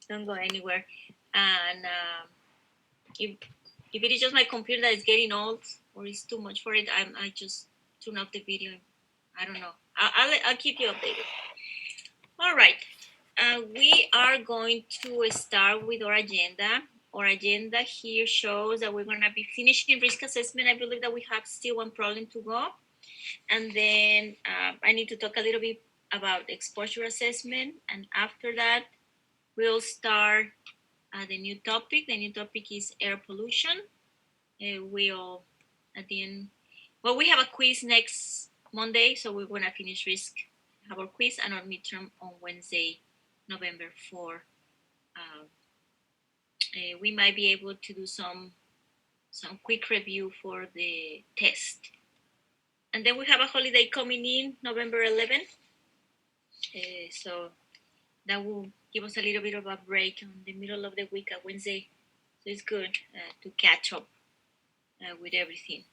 Don't go anywhere. And if it is just my computer that is getting old or it's too much for it, I just tune off the video. I don't know. I'll keep you updated. All right. We are going to start with our agenda. Our agenda here shows that we're going to be finishing risk assessment. I believe that we have still one problem to go. And then I need to talk a little bit about exposure assessment. And after that, we'll start the new topic. The new topic is air pollution. We'll, at the end, well, we have a quiz next Monday, so we're going to finish risk, have our quiz and our midterm on Wednesday, November 4. We might be able to do some quick review for the test. And then we have a holiday coming in November 11th. So that will give us a little bit of a break on the middle of the week at Wednesday. So it's good to catch up with everything.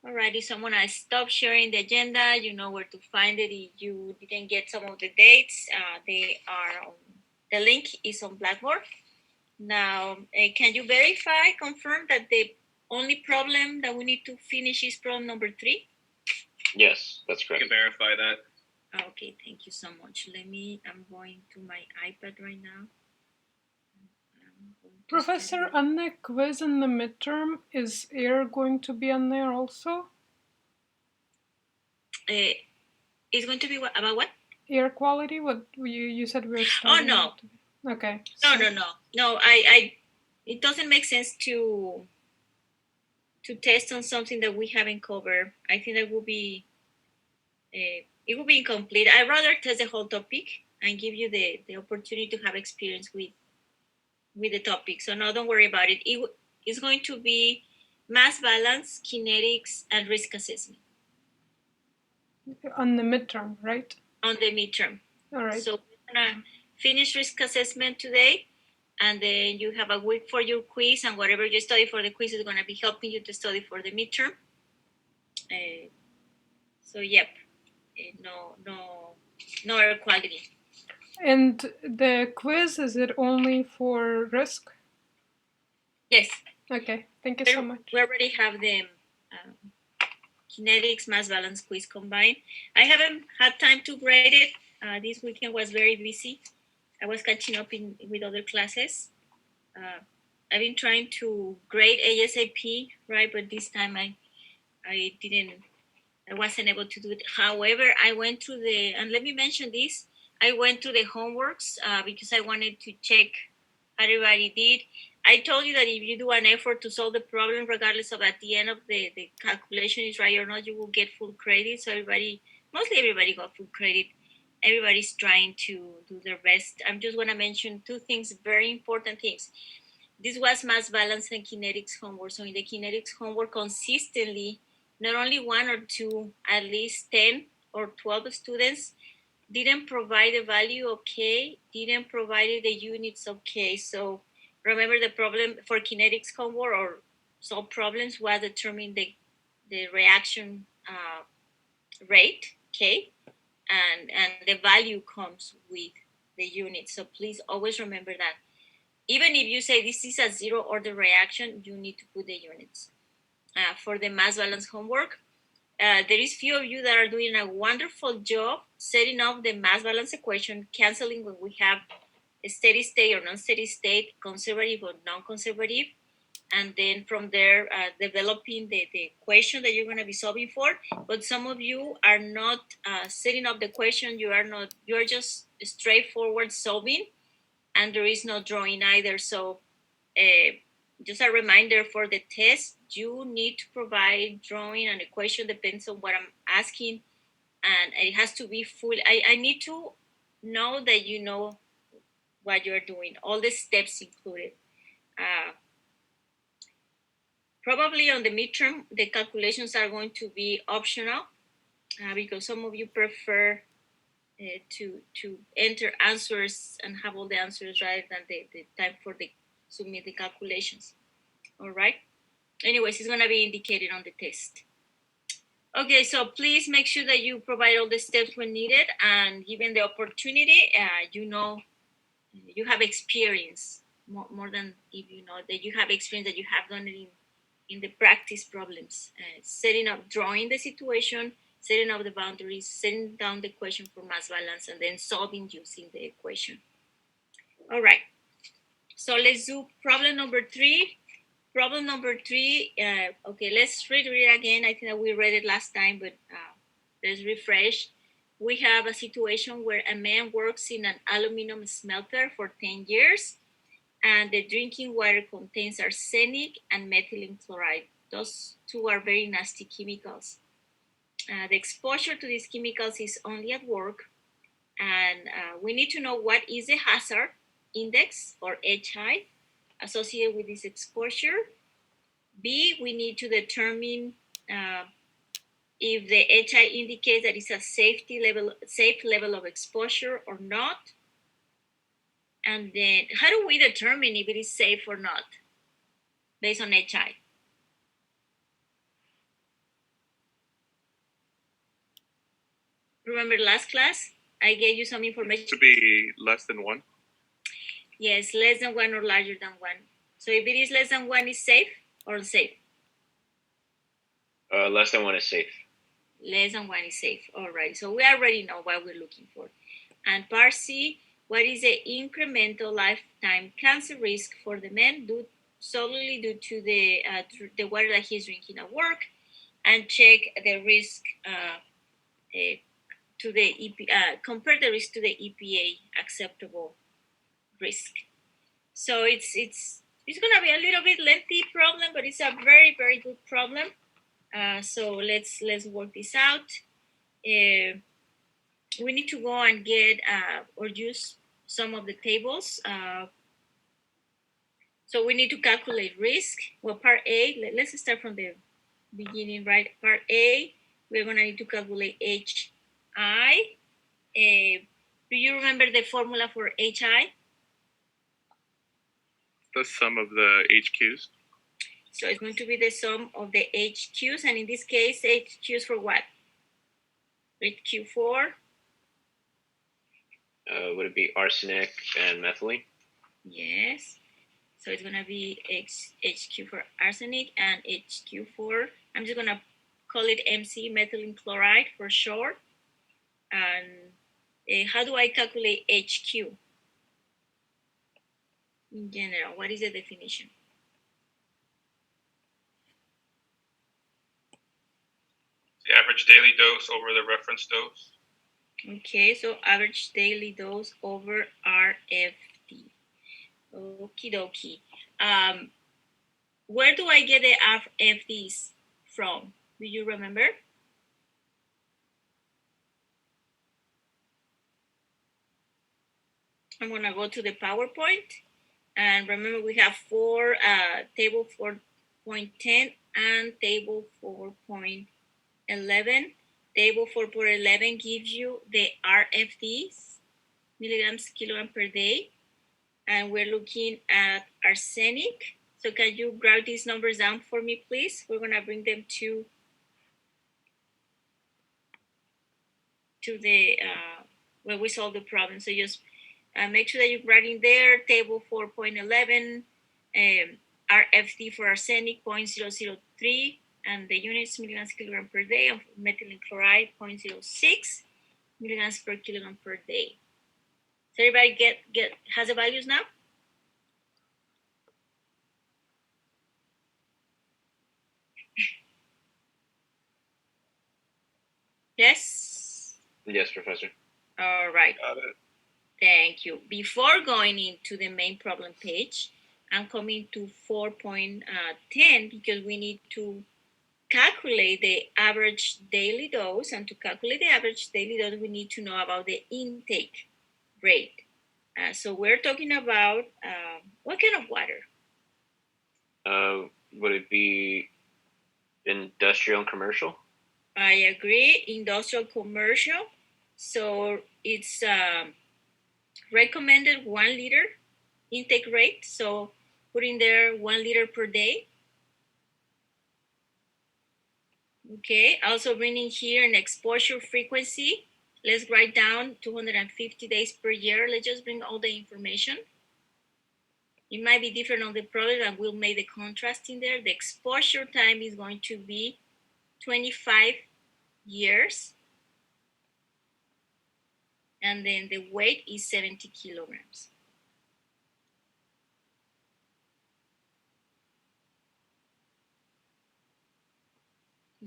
Alrighty, so I'm gonna stop sharing the agenda. You know where to find it if you didn't get some of the dates. They are on, the link is on Blackboard. Now, can you confirm that the only problem that we need to finish is problem number 3? Yes, that's correct. You can verify that. Okay, thank you so much. I'm going to my iPad right now. Professor, on the quiz in the midterm, is air going to be on there also? It's going to be about what? Air quality? What you said we were starting? Oh no. Okay. No. I it doesn't make sense to test on something that we haven't covered. I think that would be it would be incomplete. I'd rather test the whole topic and give you the opportunity to have experience with the topic. So no, don't worry about it. It's going to be mass balance, kinetics, and risk assessment. On the midterm, right? On the midterm. All right. So we're gonna finish risk assessment today, and then you have a week for your quiz, and whatever you study for the quiz is gonna be helping you to study for the midterm. So yep, no air quality. And the quiz, is it only for risk? Yes. Okay, thank you so much. We already have the kinetics mass balance quiz combined. I haven't had time to grade it. This weekend was very busy. I was catching up with other classes. I've been trying to grade ASAP, right? But this time I wasn't able to do it. However, I went to and let me mention this, I went to the homeworks because I wanted to check how everybody did. I told you that if you do an effort to solve the problem, regardless of at the end of the calculation is right or not, you will get full credit. So mostly everybody got full credit. Everybody's trying to do their best. I'm just going to mention 2 things, very important things. This was mass balance and kinetics homework. So in the kinetics homework, consistently, not only 1 or 2, at least 10 or 12 students didn't provide the value okay, didn't provide the units okay. So remember, the problem for kinetics homework or solve problems was determine the reaction rate, K, and the value comes with the unit. So please always remember that. Even if you say this is a 0 order reaction, you need to put the units. For the mass balance homework, there is few of you that are doing a wonderful job setting up the mass balance equation, canceling when we have a steady state or non-steady state, conservative or non-conservative, and then from there developing the equation that you're going to be solving for. But some of you are not setting up the equation. You are just straightforward solving, and there is no drawing either. So just a reminder for the test, you need to provide drawing and equation, depends on what I'm asking, and it has to be full. I need to know that you know what you're doing, all the steps included. Probably on the midterm, the calculations are going to be optional because some of you prefer to enter answers and have all the answers right than the time for the submit the calculations. All right. Anyways, it's going to be indicated on the test. Okay, so please make sure that you provide all the steps when needed, and given the opportunity, you know you have experience more than if you know that you have experience that you have done it in the practice problems, setting up, drawing the situation, setting up the boundaries, setting down the equation for mass balance, and then solving using the equation. All right, so let's do problem number 3. Problem number 3, okay, let's read it again. I think that we read it last time, but let's refresh. We have a situation where a man works in an aluminum smelter for 10 years, and the drinking water contains arsenic and methylene chloride. Those two are very nasty chemicals. The exposure to these chemicals is only at work, and we need to know what is the hazard index, or HI, associated with this exposure. B, we need to determine if the HI indicates that it's a safe level of exposure or not. And then how do we determine if it is safe or not based on HI? Remember last class, I gave you some information. To be less than 1? Yes, less than 1 or larger than 1. So if it is less than 1, is safe or unsafe? Less than 1 is safe. Less than 1 is safe. All right. So we already know what we're looking for. And part C, what is the incremental lifetime cancer risk for the man solely due to the water that he's drinking at work, and check the risk to the compare the risk to the EPA acceptable risk. So it's going to be a little bit lengthy problem, but it's a very, very good problem. So let's work this out. We need to go and get or use some of the tables. So we need to calculate risk. Well, part A, let's start from the beginning, right? Part A, we're going to need to calculate HI. Do you remember the formula for HI? The sum of the HQs. So it's going to be the sum of the HQs, and in this case, HQs for what? HQ4? Would it be arsenic and methylene? Yes. So it's going to be HQ for arsenic and HQ4. I'm just going to call it MC, methylene chloride for short. And how do I calculate HQ? In general, what is the definition? The average daily dose over the reference dose. Okay, so average daily dose over RFD. Okie dokie. Where do I get the RFDs from? Do you remember? I'm gonna go to the PowerPoint, and remember we have table 4.10 and table 4.11. Table 4.11 gives you the RFDs, milligrams kilogram per day, and we're looking at arsenic. So can you grab these numbers down for me, please? We're gonna bring them to the when we solve the problem. So just make sure that you're writing there, table 4.11, RFD for arsenic 0.003, and the units milligrams kilogram per day of methylene chloride 0.06 milligrams per kilogram per day. So everybody has the values now? Yes? Yes, Professor. All right. Got it. Thank you. Before going into the main problem page, I'm coming to 4.10 because we need to calculate the average daily dose. And to calculate the average daily dose, we need to know about the intake rate. So we're talking about what kind of water? Would it be industrial and commercial? I agree, industrial commercial. So it's recommended 1 liter intake rate. So put in there 1 liter per day. Okay, also bringing here an exposure frequency Let's write down 250 days per year. Let's just bring all the information. It might be different on the product, and we'll make the contrast in there. The exposure time is going to be 25 years. And then the weight is 70 kilograms.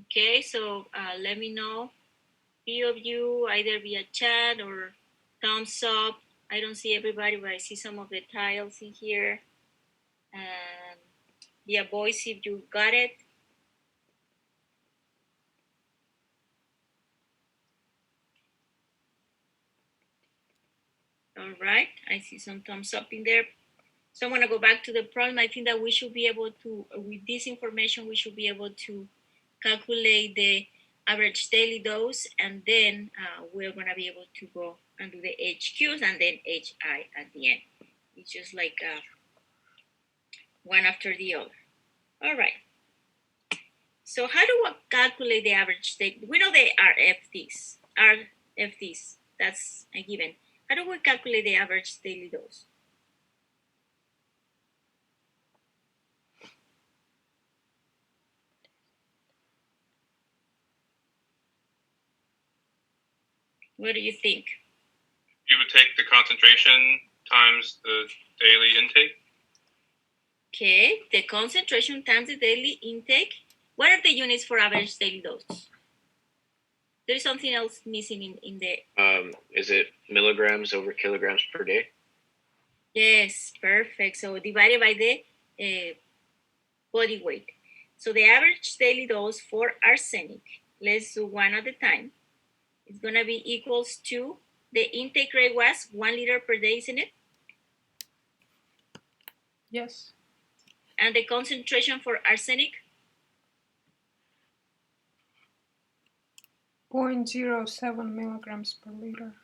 Okay, so let me know, few of you, either via chat or thumbs up. I don't see everybody, but I see some of the tiles in here. And via voice, if you got it. All right, I see some thumbs up in there. So I'm gonna go back to the problem. I think that we should be able to, with this information, we should be able to calculate the average daily dose, and then we're gonna be able to go and do the HQs and then HI at the end. It's just like one after the other. All right. So how do we calculate the average daily? We know the RFDs, that's a given. How do we calculate the average daily dose? What do you think? You would take the concentration times the daily intake. Okay, the concentration times the daily intake. What are the units for average daily dose? There is something else missing in the... Is it milligrams over kilograms per day? Yes, perfect. So divided by the body weight. So the average daily dose for arsenic, let's do one at a time. It's gonna be equals to, the intake rate was 1 liter per day, isn't it? Yes. And the concentration for arsenic? 0.07 milligrams per liter.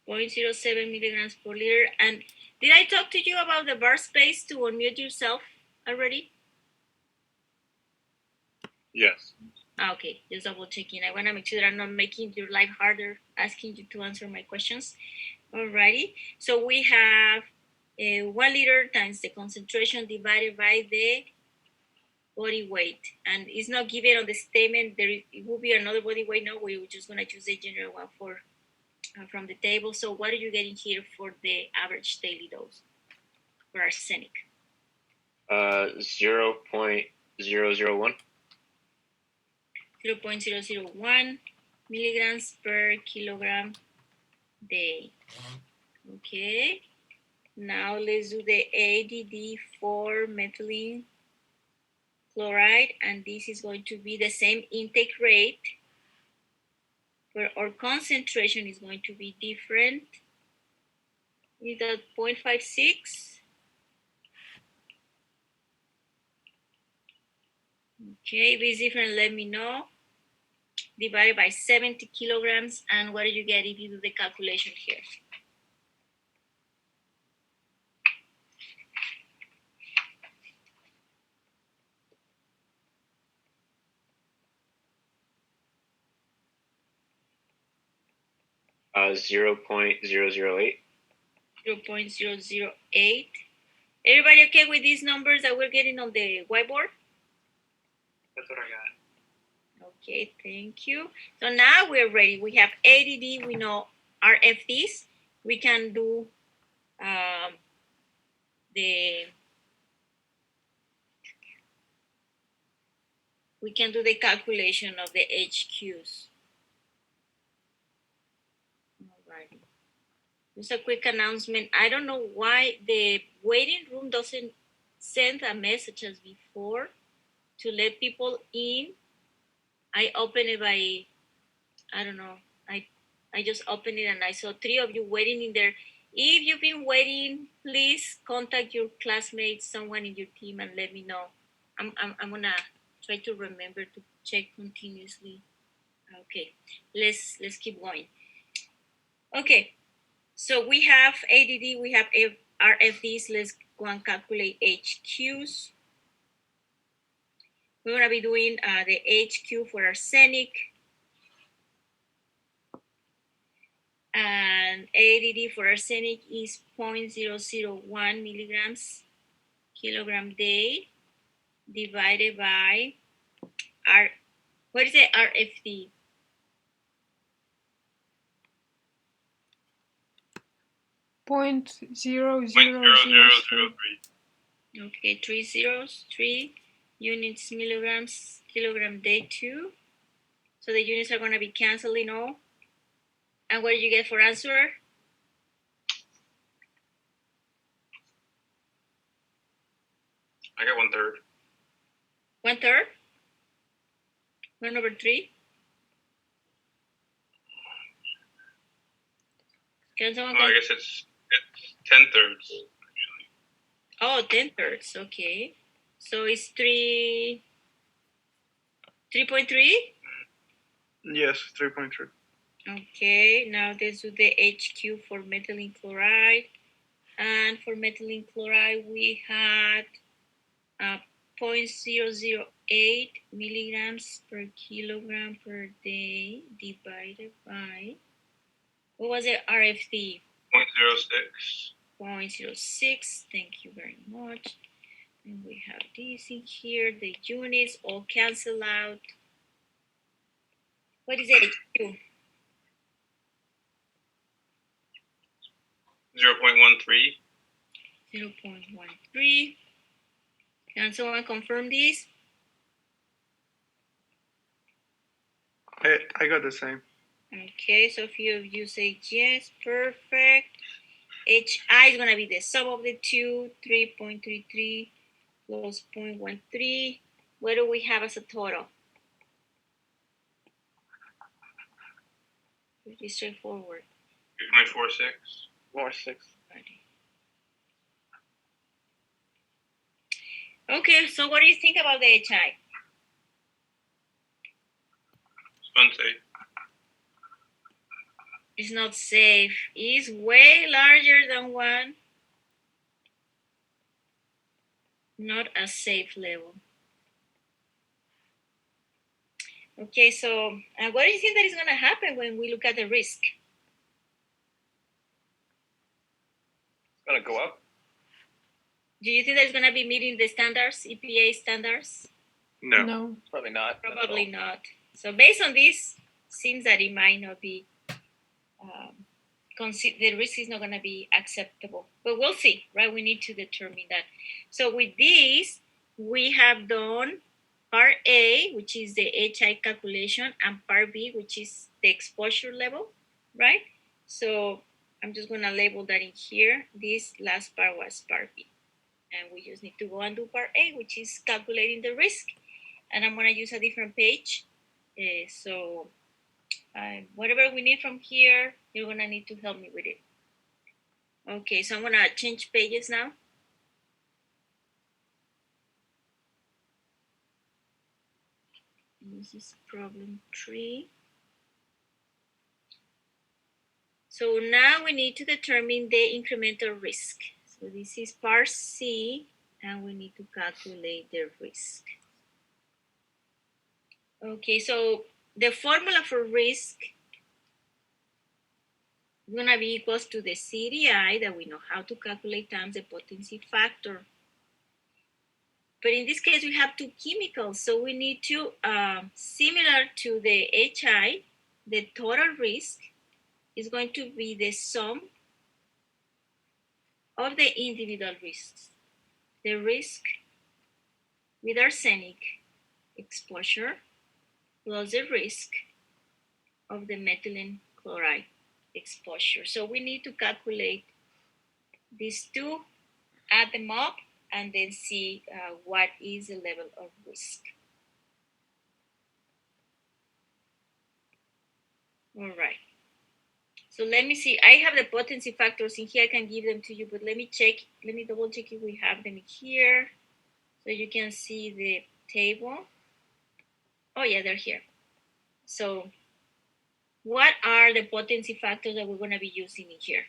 0.07 milligrams per liter. And did I talk to you about the bar space to unmute yourself already? Yes. Okay, just double checking. I want to make sure that I'm not making your life harder, asking you to answer my questions. Alrighty, so we have 1 liter times the concentration divided by the body weight. And it's not given on the statement. It will be another body weight. No, we're just going to choose the general one for from the table. So what are you getting here for the average daily dose for arsenic? 0.001. 0.001 milligrams per kilogram day. Okay, now let's do the ADD for methylene chloride, and this is going to be the same intake rate, but our concentration is going to be different. Is that 0.56? Okay, if it's different, let me know. Divided by 70 kilograms, and what do you get if you do the calculation here? Uh, 0.008. 0.008. Everybody okay with these numbers that we're getting on the whiteboard? That's what I got. Okay, thank you. So now we're ready. We have ADD, we know RFDs. We can do the calculation of the HQs. Alrighty. Just a quick announcement. I don't know why the waiting room doesn't send a message as before to let people in. I opened it by, I don't know, I just opened it and I saw 3 of you waiting in there. If you've been waiting, please contact your classmates, someone in your team, and let me know. I'm gonna try to remember to check continuously. Okay, let's keep going. Okay, so we have ADD, we have RFDs. Let's go and calculate HQs. We're gonna be doing the HQ for arsenic. and ADD for arsenic is 0.001 milligrams kilogram day divided by what is the RFD? 0.0003. Okay, 3 units milligrams kilogram day 2. So the units are going to be canceling all. And what did you get for answer? I got 1/3. 1/3? 1/3? Can someone I guess it's 10/3. Oh, 10/3. Okay. So it's 3.3? Yes, 3.3. Okay, now let's do the HQ for methylene chloride. And for methylene chloride, we had 0.008 milligrams per kilogram per day divided by, what was it, RFD? 0.06. 0.06, thank you very much. And we have this in here, the units all cancel out. What is HQ? 0.13. 0.13. Can someone confirm this? I got the same. Okay, so a few of you say yes, perfect. HI is going to be the sum of the two, 3.33 plus 0.13. What do we have as a total? Pretty straightforward. 0.46. More 6. Okay, so what do you think about the HI? Unsafe. It's not safe. It's way larger than 1. Not a safe level. Okay, so what do you think that is going to happen when we look at the risk? It's gonna go up. Do you think that it's going to be meeting the standards, EPA standards? No. Probably not. Probably not. So based on this, seems that it might not be, the risk is not going to be acceptable. But we'll see, right? We need to determine that. So with this, we have done part A, which is the HI calculation, and part B, which is the exposure level, right? So I'm just going to label that in here. This last part was part B. And we just need to go and do part A, which is calculating the risk. And I'm going to use a different page. So whatever we need from here, you're going to need to help me with it. Okay, so I'm going to change pages now. This is problem 3. So now we need to determine the incremental risk. So this is part C, and we need to calculate the risk. Okay, so the formula for risk is going to be equals to the CDI that we know how to calculate times the potency factor. But in this case, we have 2 chemicals, so we need to, similar to the HI, the total risk is going to be the sum of the individual risks. The risk with arsenic exposure plus the risk of the methylene chloride exposure. So we need to calculate these 2, add them up, and then see what is the level of risk. All right. So let me see. I have the potency factors in here. I can give them to you, but let me check. Let me double check if we have them here. So you can see the table. Oh yeah, they're here. So what are the potency factors that we're going to be using in here?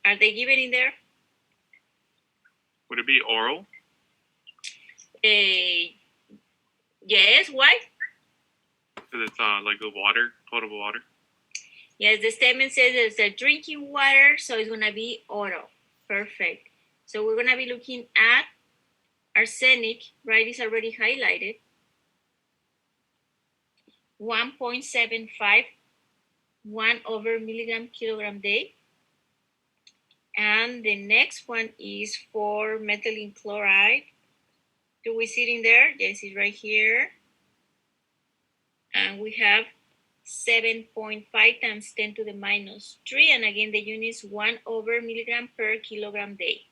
Are they given in there? Would it be oral? Yes, why? Because it's like the water potable water. Yes, the statement says it's a drinking water, so it's gonna be auto. Perfect. So we're gonna be looking at arsenic, right? It's already highlighted. 1.75, 1/milligram kilogram day. And the next one is for methylene chloride. Do we see it in there? Yes, it's right here. And we have 7.5 times 10 to the minus 3. And again, the unit is 1/milligram per kilogram day.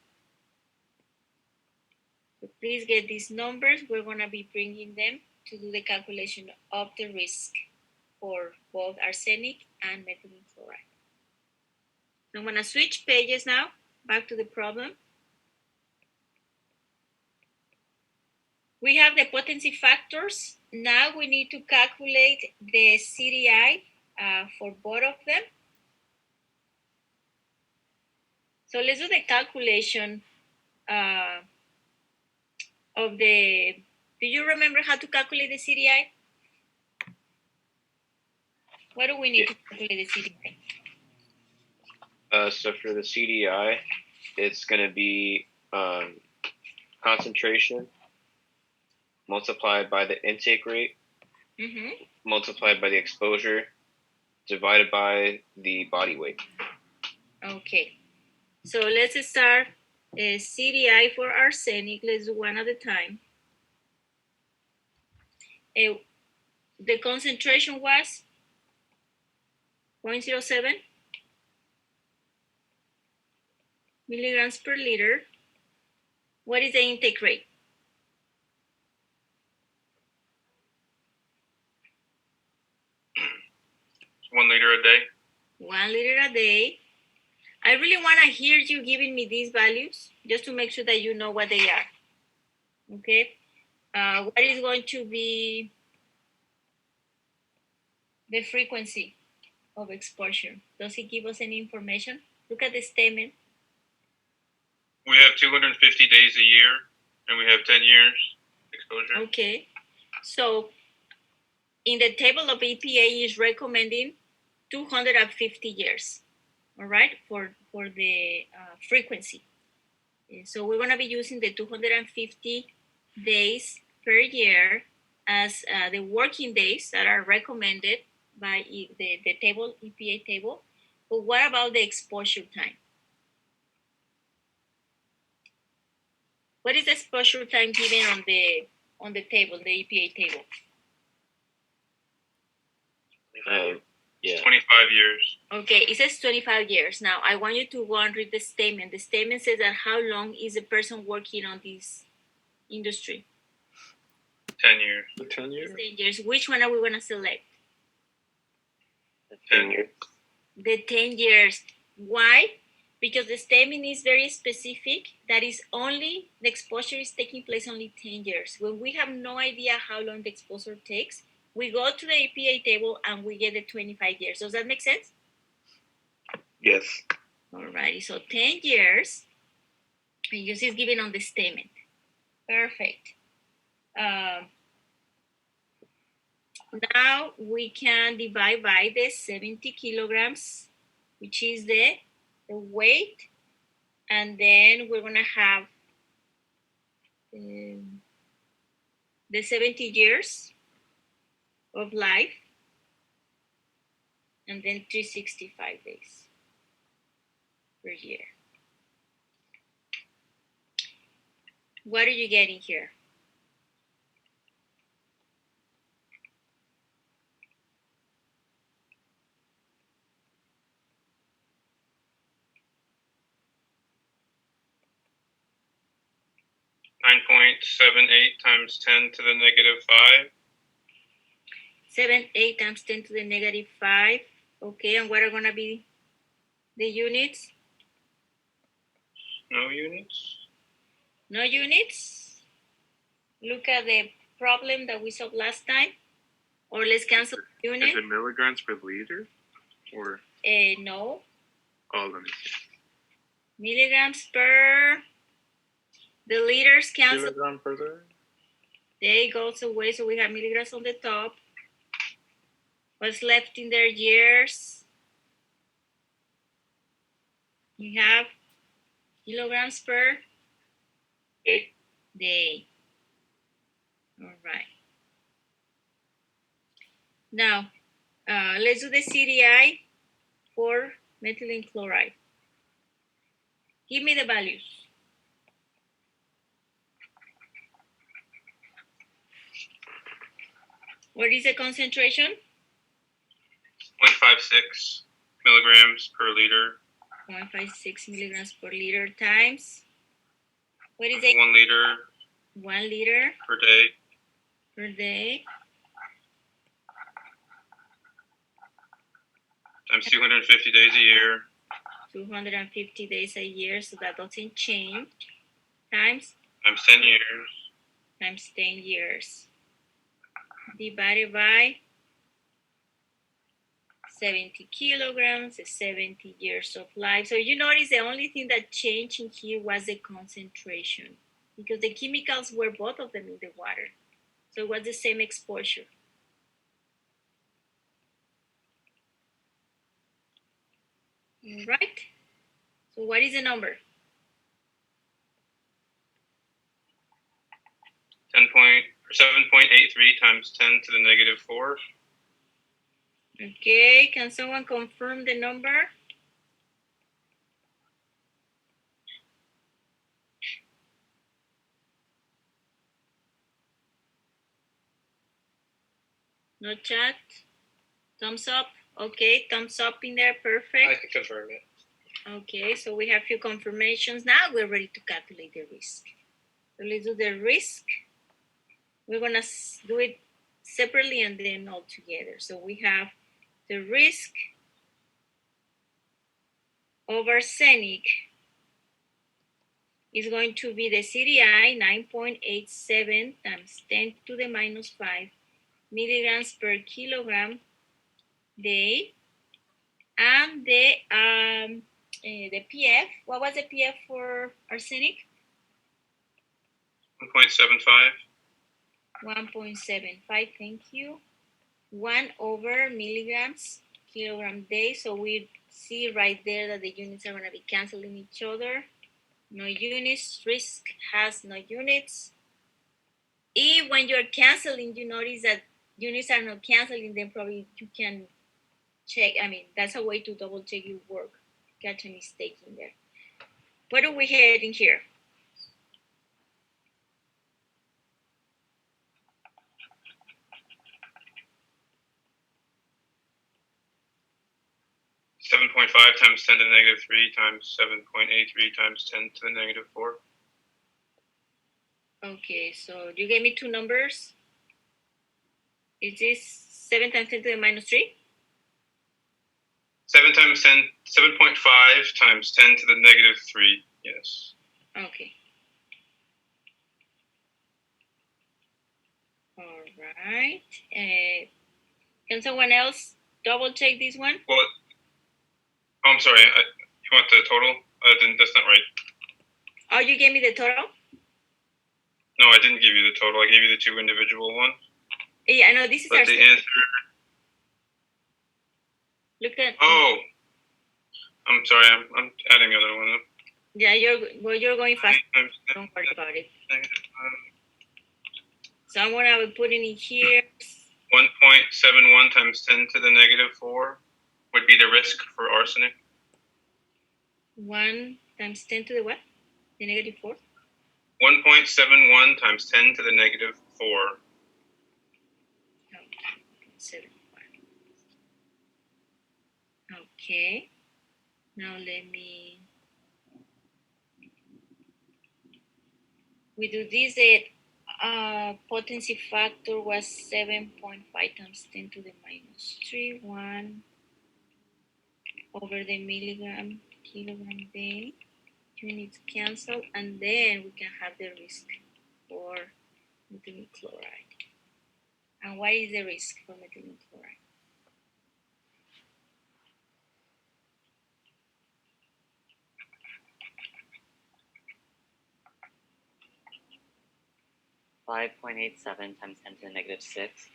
So please get these numbers. We're going to be bringing them to do the calculation of the risk for both arsenic and methylene chloride. So I'm going to switch pages now, back to the problem. We have the potency factors. Now we need to calculate the CDI for both of them. So let's do the calculation of the, do you remember how to calculate the CDI? What do we need to calculate the CDI? So for the CDI, it's going to be concentration multiplied by the intake rate, multiplied by the exposure, divided by the body weight. Okay, so let's start CDI for arsenic. Let's do one at a time. The concentration was 0.07 milligrams per liter. What is the intake rate? It's 1 liter a day. 1 liter a day. I really want to hear you giving me these values just to make sure that you know what they are. Okay. What is going to be the frequency of exposure? Does it give us any information? Look at the statement. We have 250 days a year, and we have 10 years exposure. Okay. So in the table of EPA is recommending 250 years, all right, for the frequency. So we're going to be using the 250 days per year as the working days that are recommended by the table, EPA table. But what about the exposure time? What is the exposure time given on the table, the EPA table? Yeah. 25 years. Okay, it says 25 years. Now, I want you to go and read the statement. The statement says that how long is a person working on this industry? 10 years. The 10 years? 10 years. Which one are we going to select? 10 years. The 10 years. Why? Because the statement is very specific. That is only, the exposure is taking place only 10 years. When we have no idea how long the exposure takes, we go to the EPA table and we get the 25 years. Does that make sense? Yes. Alrighty, so 10 years, and this is given on the statement. Perfect. Now we can divide by the 70 kilograms, which is the weight, and then we're gonna have the 70 years of life, and then 365 days per year. What are you getting here? .78 times 10 to the negative 5. 7, 8 times 10 to the negative 5. Okay, and what are going to be the units? No units. No units? Look at the problem that we solved last time. Or let's cancel the unit. Is it milligrams per liter? Or? No. Oh, let me see. Milligrams per, the liters cancel. Kilogram per liter? They goes away, so we have milligrams on the top. What's left in their years? You have kilograms per day. All right. Now, let's do the CDI for methylene chloride. Give me the values. What is the concentration? 0.56 milligrams per liter. 0.56 milligrams per liter times. What is it? 1 liter 1 liter per day. per day. Times 250 days a year. 250 days a year, so that doesn't change. Times? Times 10 years. Times 10 years. Divided by 70 kilograms, 70 years of life. So you notice the only thing that changed in here was the concentration, because the chemicals were both of them in the water. So it was the same exposure. All right. So what is the number? 7.83 times 10 to the negative 4. Okay, can someone confirm the number? No chat? Thumbs up? Okay, thumbs up in there, perfect. I can confirm it. Okay, so we have few confirmations. Now we're ready to calculate the risk. So let's do the risk. We're gonna do it separately and then all together. So we have the risk of arsenic is going to be the CDI 9.87 times 10 to the minus 5 milligrams per kilogram day, and the PF. What was the PF for arsenic? 1.75. 1.75. Thank you. 1 over milligrams kilogram day. So we see right there that the units are going to be canceling each other. No units. Risk has no units. If when you're canceling, you notice that units are not canceling, then probably you can check. I mean, that's a way to double check your work. Catch a mistake in there. What are we heading here? 7.5 times 10 to the negative 3 times 7.83 times 10 to the negative 4. Okay, so you gave me two numbers. Is this 7 times 10 to the minus 3? 7 times 10, 7.5 times 10 to the negative 3, yes. Okay. All right. Can someone else double check this one? Well, I'm sorry, you want the total? That's not right. Oh, you gave me the total? No, I didn't give you the total. I gave you the two individual ones. Yeah, I know this is But our the answer... Look at... Oh, I'm sorry, I'm adding the other one up. Yeah, you're going fast. Don't worry about it. So I'm going to put in here. 1.71 times 10 to the negative 4 would be the risk for arsenic. 1 times 10 to the what? The negative 4? 1.71 times 10 to the negative 4. Okay. Now let me... We do this. The potency factor was 7.5 times 10 to the minus 3. 1 over the milligram kilogram day. Units cancel, and then we can have the risk for methylene chloride. And what is the risk for methylene chloride? .87 times 10 to the negative 6,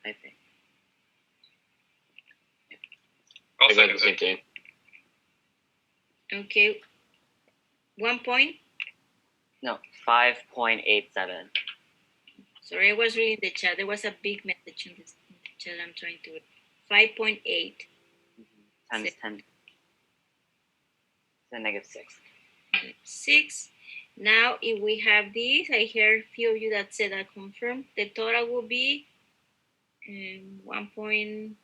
I think. I'll I got the second same that. thing. Okay. 1 point. No, 5.87. Sorry, I was reading the chat. There was a big message in the chat. I'm trying to. 5.8. Times 10 to the negative 6. 6. Now, if we have this, I heard a few of you that said I confirm. The total will be 1.76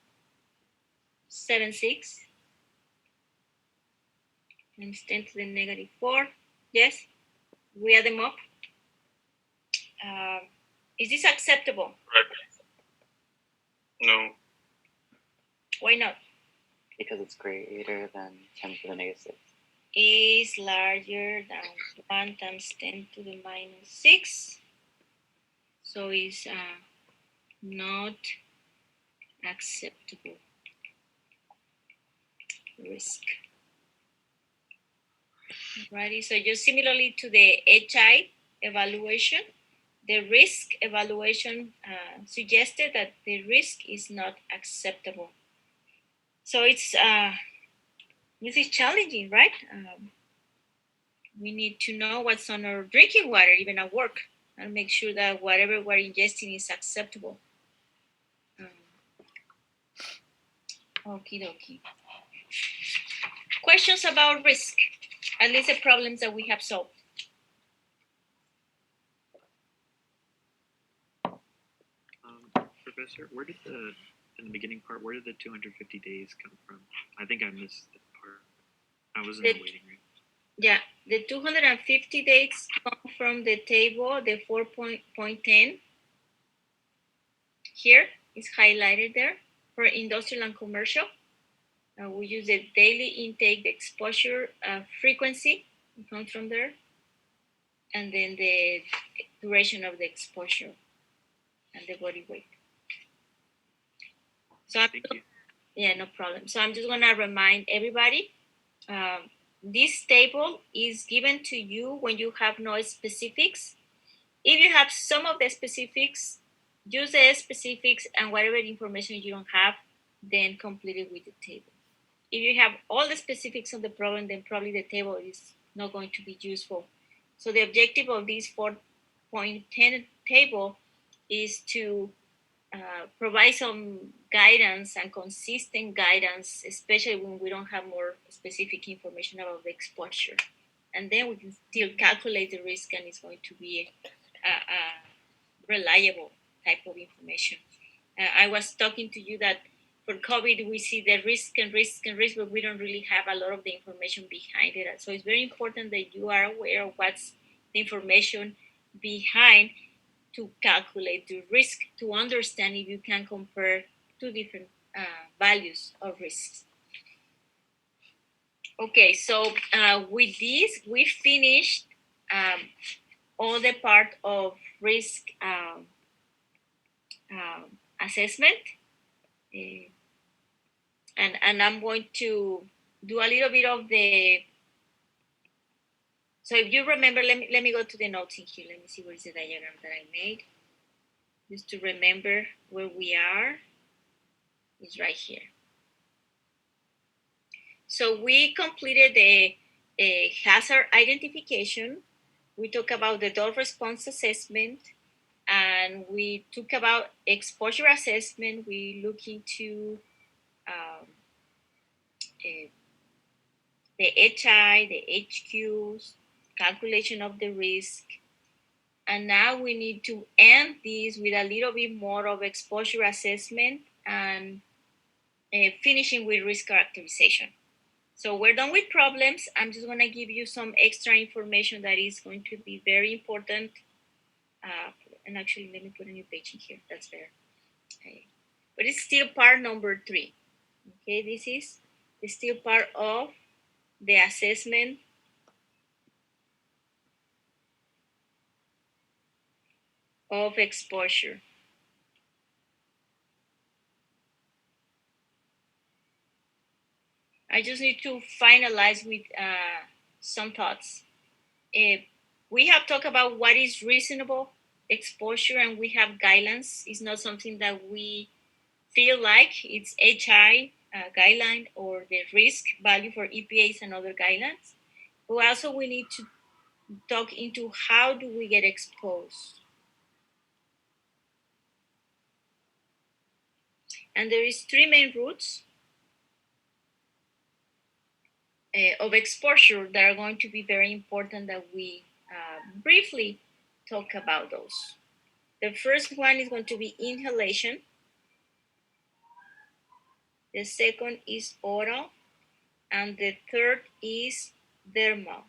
times 10 to the negative 4. Yes, we add them up. Is this acceptable? Correct. No. Why not? Because it's greater than 10 to the negative 6. Is larger than 1 times 10 to the minus 6. So it's not acceptable risk. Alrighty, so just similarly to the HI evaluation, the risk evaluation suggested that the risk is not acceptable. So it's this is challenging, right? We need to know what's on our drinking water, even at work, and make sure that whatever we're ingesting is acceptable. Okie dokie. Questions about risk, at least the problems that we have solved. Professor, where did in the beginning part, where did the 250 days come from? I think I missed that part. I was in the waiting room. Yeah, the 250 days come from the table, the 4.10. Here is highlighted there for industrial and commercial. We use the daily intake, the exposure frequency, it comes from there, and then the duration of the exposure and the body weight. So Thank you. Yeah, no problem. So I'm just gonna remind everybody, this table is given to you when you have no specifics. If you have some of the specifics, use the specifics, and whatever information you don't have, then complete it with the table. If you have all the specifics of the problem, then probably the table is not going to be useful. So the objective of this 4.10 table is to provide some guidance and consistent guidance, especially when we don't have more specific information about the exposure. And then we can still calculate the risk, and it's going to be a reliable type of information. I was talking to you that for COVID, we see the risk, but we don't really have a lot of the information behind it. So it's very important that you are aware of what's the information behind to calculate the risk, to understand if you can compare two different values of risks. Okay, so with this, we finished all the part of risk assessment. And I'm going to do a little bit of the, so if you remember, let me go to the notes in here. Let me see where's the diagram that I made. Just to remember where we are, it's right here. So we completed the hazard identification. We talked about the dose response assessment, and we talked about exposure assessment. We look into the HI, the HQs, calculation of the risk. And now we need to end this with a little bit more of exposure assessment and finishing with risk characterization. So we're done with problems. I'm just gonna give you some extra information that is going to be very important. And actually, let me put a new page in here. That's better. Okay. But it's still part number 3. Okay, this is still part of the assessment of exposure. I just need to finalize with some thoughts. We have talked about what is reasonable exposure, and we have guidelines. It's not something that we feel like. It's HI guideline or the risk value for EPAs and other guidelines. But also we need to talk into how do we get exposed. And there is 3 main routes of exposure that are going to be very important that we briefly talk about those. The first one is going to be inhalation. The second is oral. And the third is dermal.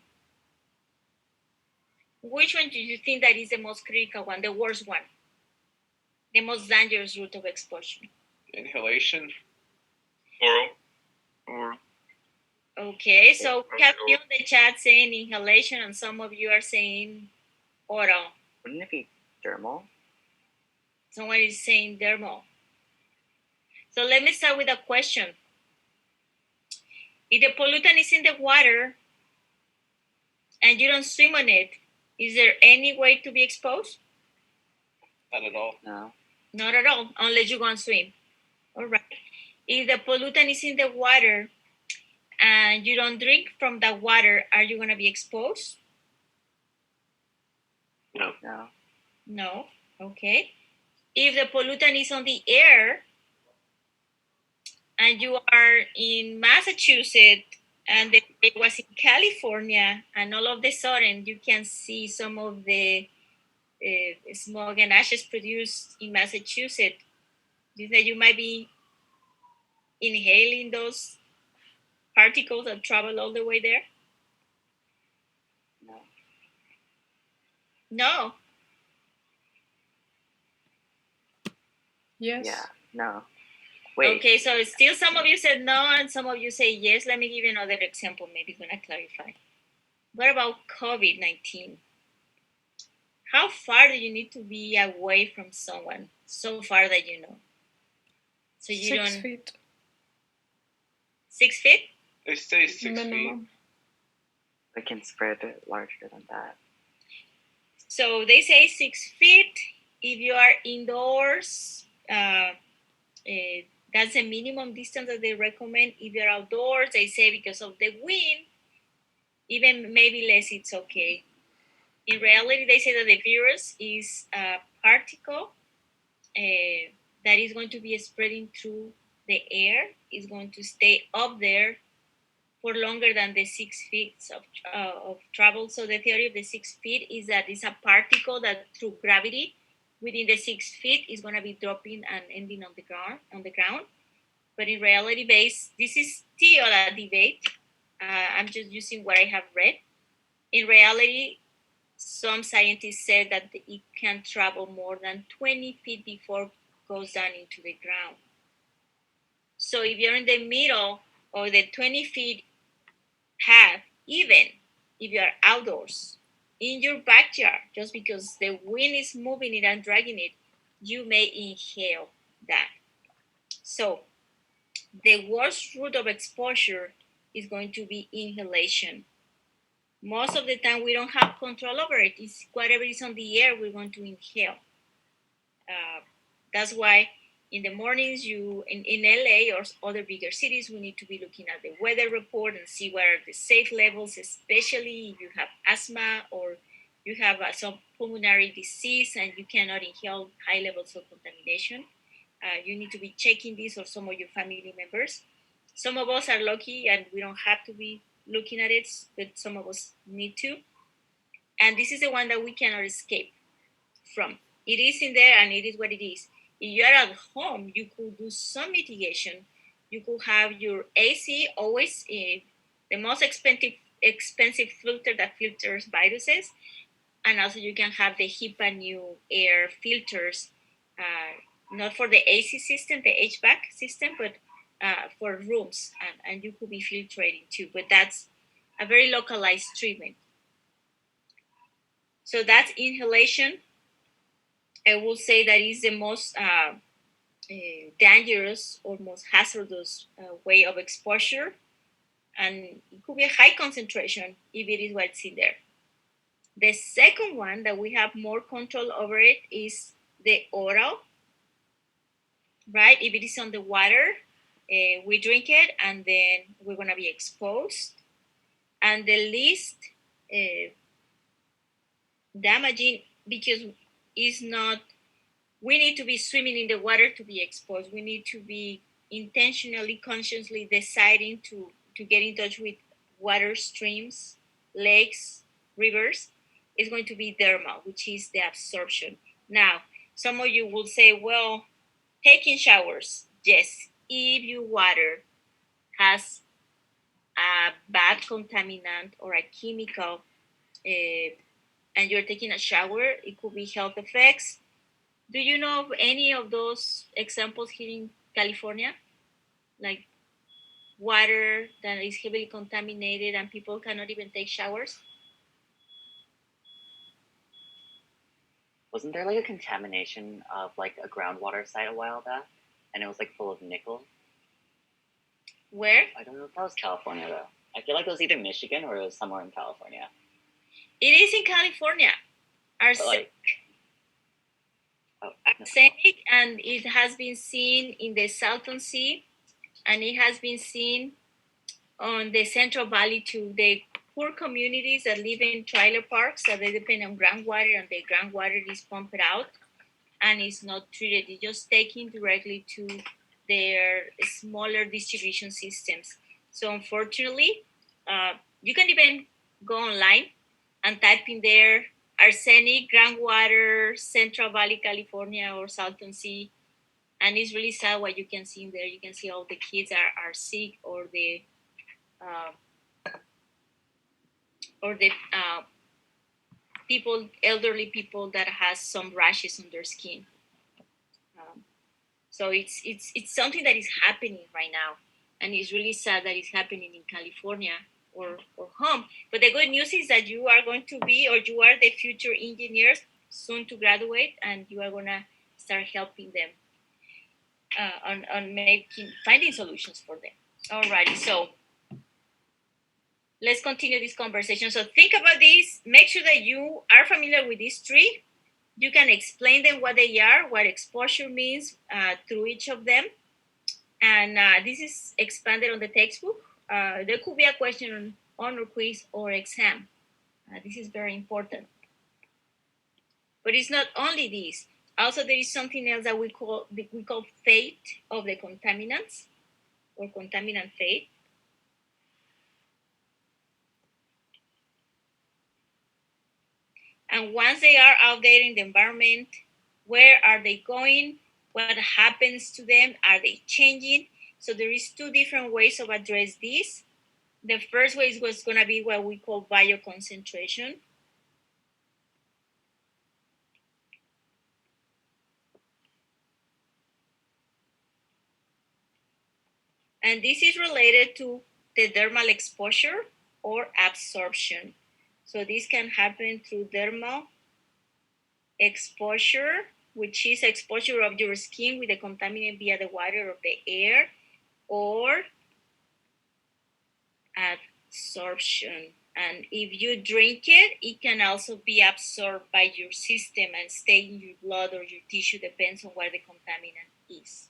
Which one do you think that is the most critical one, the worst one? The most dangerous route of exposure? Inhalation. Oral. Oral. Okay, so we have you on the chat saying inhalation, and some of you are saying oral. Wouldn't it be dermal? Someone is saying dermal. So let me start with a question. If the pollutant is in the water and you don't swim on it, is there any way to be exposed? Not at all. No. Not at all, unless you go and swim. All right. If the pollutant is in the water and you don't drink from that water, are you going to be exposed? No. No. No. Okay. If the pollutant is on the air and you are in Massachusetts and it was in California, and all of a sudden you can see some of the smog and ashes produced in Massachusetts, that you might be inhaling those particles that travel all the way there? No. No. Yes. Yeah. No. Wait. Okay, so still some of you said no and some of you say yes. Let me give you another example, maybe going to clarify. What about COVID-19? How far do you need to be away from someone so far that you know? So you 6 don't... feet 6 feet? They say 6 feet. minimum. It can spread larger than that. So they say 6 feet. If you are indoors, that's the minimum distance that they recommend. If you're outdoors, they say because of the wind, even maybe less, it's okay. In reality, they say that the virus is a particle that is going to be spreading through the air, is going to stay up there for longer than the 6 feet of travel. So the theory of the 6 feet is that it's a particle that through gravity within the 6 feet is going to be dropping and ending on the ground. But in reality base, this is still a debate. I'm just using what I have read. In reality, some scientists said that it can travel more than 20 feet before it goes down into the ground. So if you're in the middle or the 20 feet path, even if you're outdoors, in your backyard, just because the wind is moving it and dragging it, you may inhale that. So the worst route of exposure is going to be inhalation. Most of the time we don't have control over it. It's whatever is on the air we're going to inhale. That's why in the mornings in LA or other bigger cities, we need to be looking at the weather report and see what are the safe levels, especially if you have asthma or you have some pulmonary disease and you cannot inhale high levels of contamination. You need to be checking this, or some of your family members. Some of us are lucky and we don't have to be looking at it, but some of us need to. And this is the one that we cannot escape from. It is in there and it is what it is. If you are at home, you could do some mitigation. You could have your AC always the most expensive filter that filters viruses. And also you can have the HEPA new air filters, not for the AC system, the HVAC system, but for rooms. And you could be filtrating too, but that's a very localized treatment. So that's inhalation. I will say that is the most dangerous or most hazardous way of exposure. And it could be a high concentration if it is what's in there. The second one that we have more control over it is the oral, right? If it is on the water, we drink it, and then we're gonna be exposed. And the least damaging, because it's not, we need to be swimming in the water to be exposed. We need to be intentionally, consciously deciding to get in touch with water streams, lakes, rivers. Is going to be dermal, which is the absorption. Now, some of you will say, well, taking showers, yes, if your water has a bad contaminant or a chemical, and you're taking a shower, it could be health effects. Do you know of any of those examples here in California? Like water that is heavily contaminated and people cannot even take showers? Wasn't there like a contamination of like a groundwater site a while back? And it was like full of nickel? Where? I don't know if that was California though. I feel like it was either Michigan or it was somewhere in California. It is in California. Arsenic. Arsenic, and it has been seen in the Salton Sea, and it has been seen on the Central Valley too. The poor communities that live in trailer parks, that they depend on groundwater, and the groundwater is pumped out and it's not treated. It's just taken directly to their smaller distribution systems. So unfortunately, you can even go online and type in there arsenic, groundwater, Central Valley, California, or Salton Sea. And it's really sad what you can see in there. You can see all the kids are sick, or the people, elderly people that has some rashes on their skin. So it's something that is happening right now, and it's really sad that it's happening in California or home. But the good news is that you are going to be, or you are the future engineers soon to graduate, and you are gonna start helping them on finding solutions for them. Alrighty, so let's continue this conversation. So think about this. Make sure that you are familiar with these three. You can explain them what they are, what exposure means through each of them. And this is expanded on the textbook. There could be a question on honor quiz or exam. This is very important. But it's not only this. Also, there is something else that we call fate of the contaminants, or contaminant fate. And once they are out there in the environment, where are they going? What happens to them? Are they changing? So there is two different ways of address this. The first way was going to be what we call bioconcentration. And this is related to the dermal exposure or absorption. So this can happen through dermal exposure, which is exposure of your skin with the contaminant via the water or the air, or absorption. And if you drink it, it can also be absorbed by your system and stay in your blood or your tissue, depends on where the contaminant is.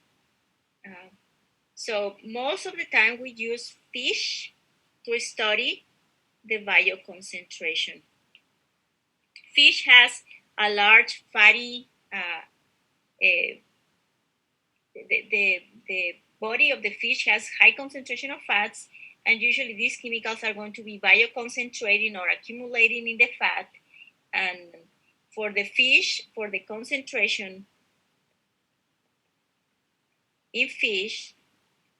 So most of the time we use fish to study the bioconcentration. Fish has a large fatty, the body of the fish has high concentration of fats, and usually these chemicals are going to be bioconcentrating or accumulating in the fat. And for the fish, for the concentration in fish,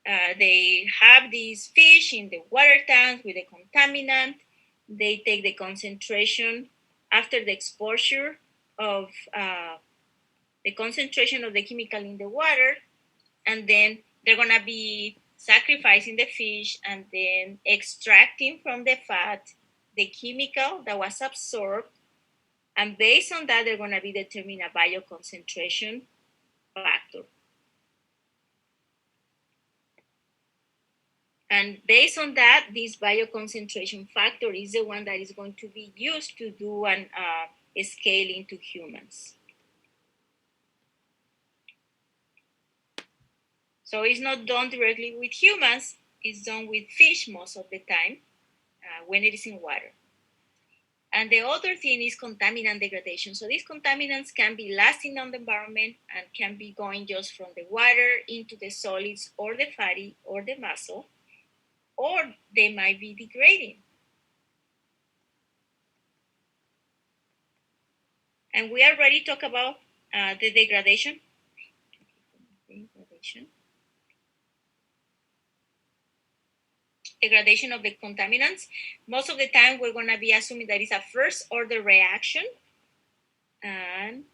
they have these fish in the water tank with the contaminant. They take the concentration after the exposure of the concentration of the chemical in the water, and then they're going to be sacrificing the fish and then extracting from the fat the chemical that was absorbed, and based on that, they're going to be determining a bioconcentration factor. And based on that, this bioconcentration factor is the one that is going to be used to do an scaling to humans. So it's not done directly with humans, it's done with fish most of the time when it is in water. And the other thing is contaminant degradation. So these contaminants can be lasting on the environment and can be going just from the water into the solids or the fatty or the muscle, or they might be degrading. And we already talked about the degradation. Degradation of the contaminants. Most of the time, we're going to be assuming that it's a first order reaction. And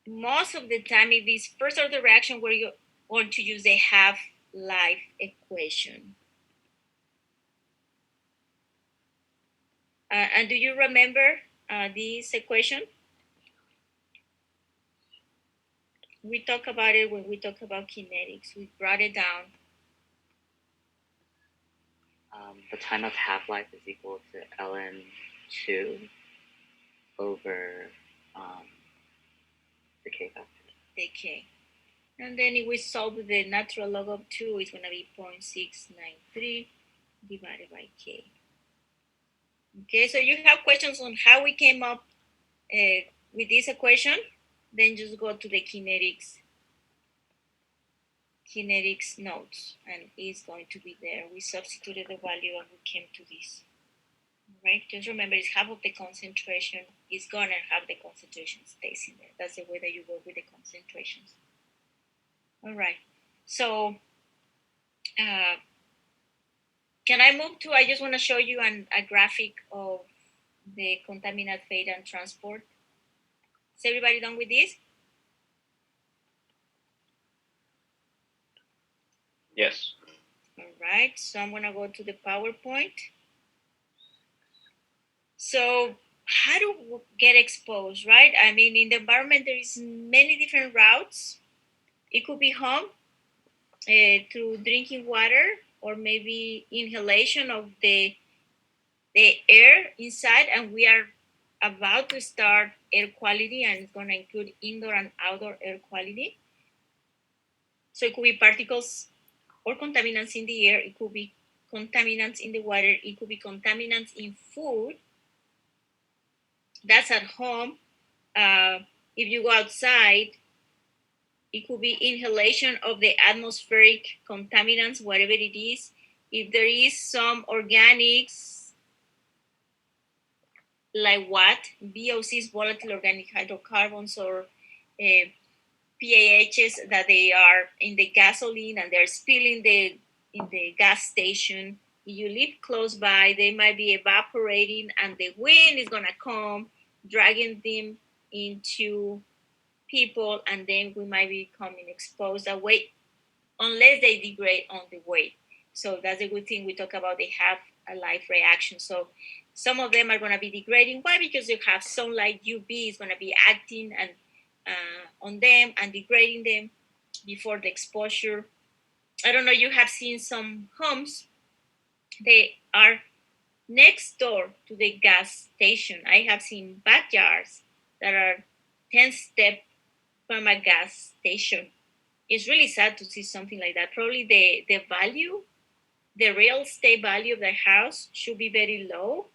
most of the time, if it's first order reaction, we're going to use the half-life equation. And do you remember this equation? We talked about it when we talked about kinetics. We brought it down. The time of half-life is equal to ln2 over the k factor. The k. And then if we solve the natural log of 2, it's going to be 0.693 divided by k. Okay, so you have questions on how we came up with this equation, then just go to the kinetics notes, and it's going to be there. We substituted the value and we came to this. All right, just remember it's half of the concentration is gone and half the concentration stays in there. That's the way that you work with the concentrations. All right, so can I move to, I just want to show you a graphic of the contaminant fate and transport. Is everybody done with this? Yes. All right, so I'm going to go to the PowerPoint. So how to get exposed, right? I mean, in the environment, there is many different routes. It could be home, through drinking water, or maybe inhalation of the air inside, and we are about to start air quality, and it's going to include indoor and outdoor air quality. So it could be particles or contaminants in the air, it could be contaminants in the water, it could be contaminants in food. That's at home. If you go outside, it could be inhalation of the atmospheric contaminants, whatever it is. If there is some organics, like what? VOCs, volatile organic hydrocarbons, or PAHs that they are in the gasoline and they're spilling in the gas station. If you live close by, they might be evaporating and the wind is going to come, dragging them into people, and then we might be becoming exposed that way, unless they degrade on the way. So that's a good thing. We talk about they have a life reaction. So some of them are going to be degrading. Why? Because you have sunlight, UV is going to be acting and on them and degrading them before the exposure. I don't know, you have seen some homes, they are next door to the gas station. I have seen backyards that are 10 steps from a gas station. It's really sad to see something like that. Probably the value, the real estate value of the house should be very low.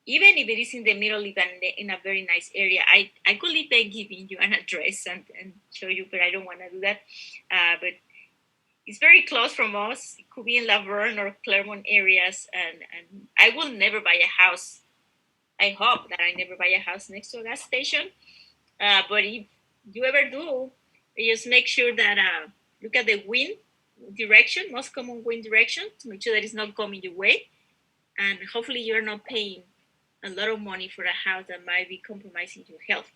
Even if it is in the middle, even in a very nice area. I could leave by giving you an address and show you, but I don't want to do that. But it's very close from us. It could be in Laverne or Claremont areas, and I will never buy a house. I hope that I never buy a house next to a gas station. But if you ever do, just make sure that look at the wind direction, most common wind direction, to make sure that it's not coming your way. And hopefully you're not paying a lot of money for a house that might be compromising your health.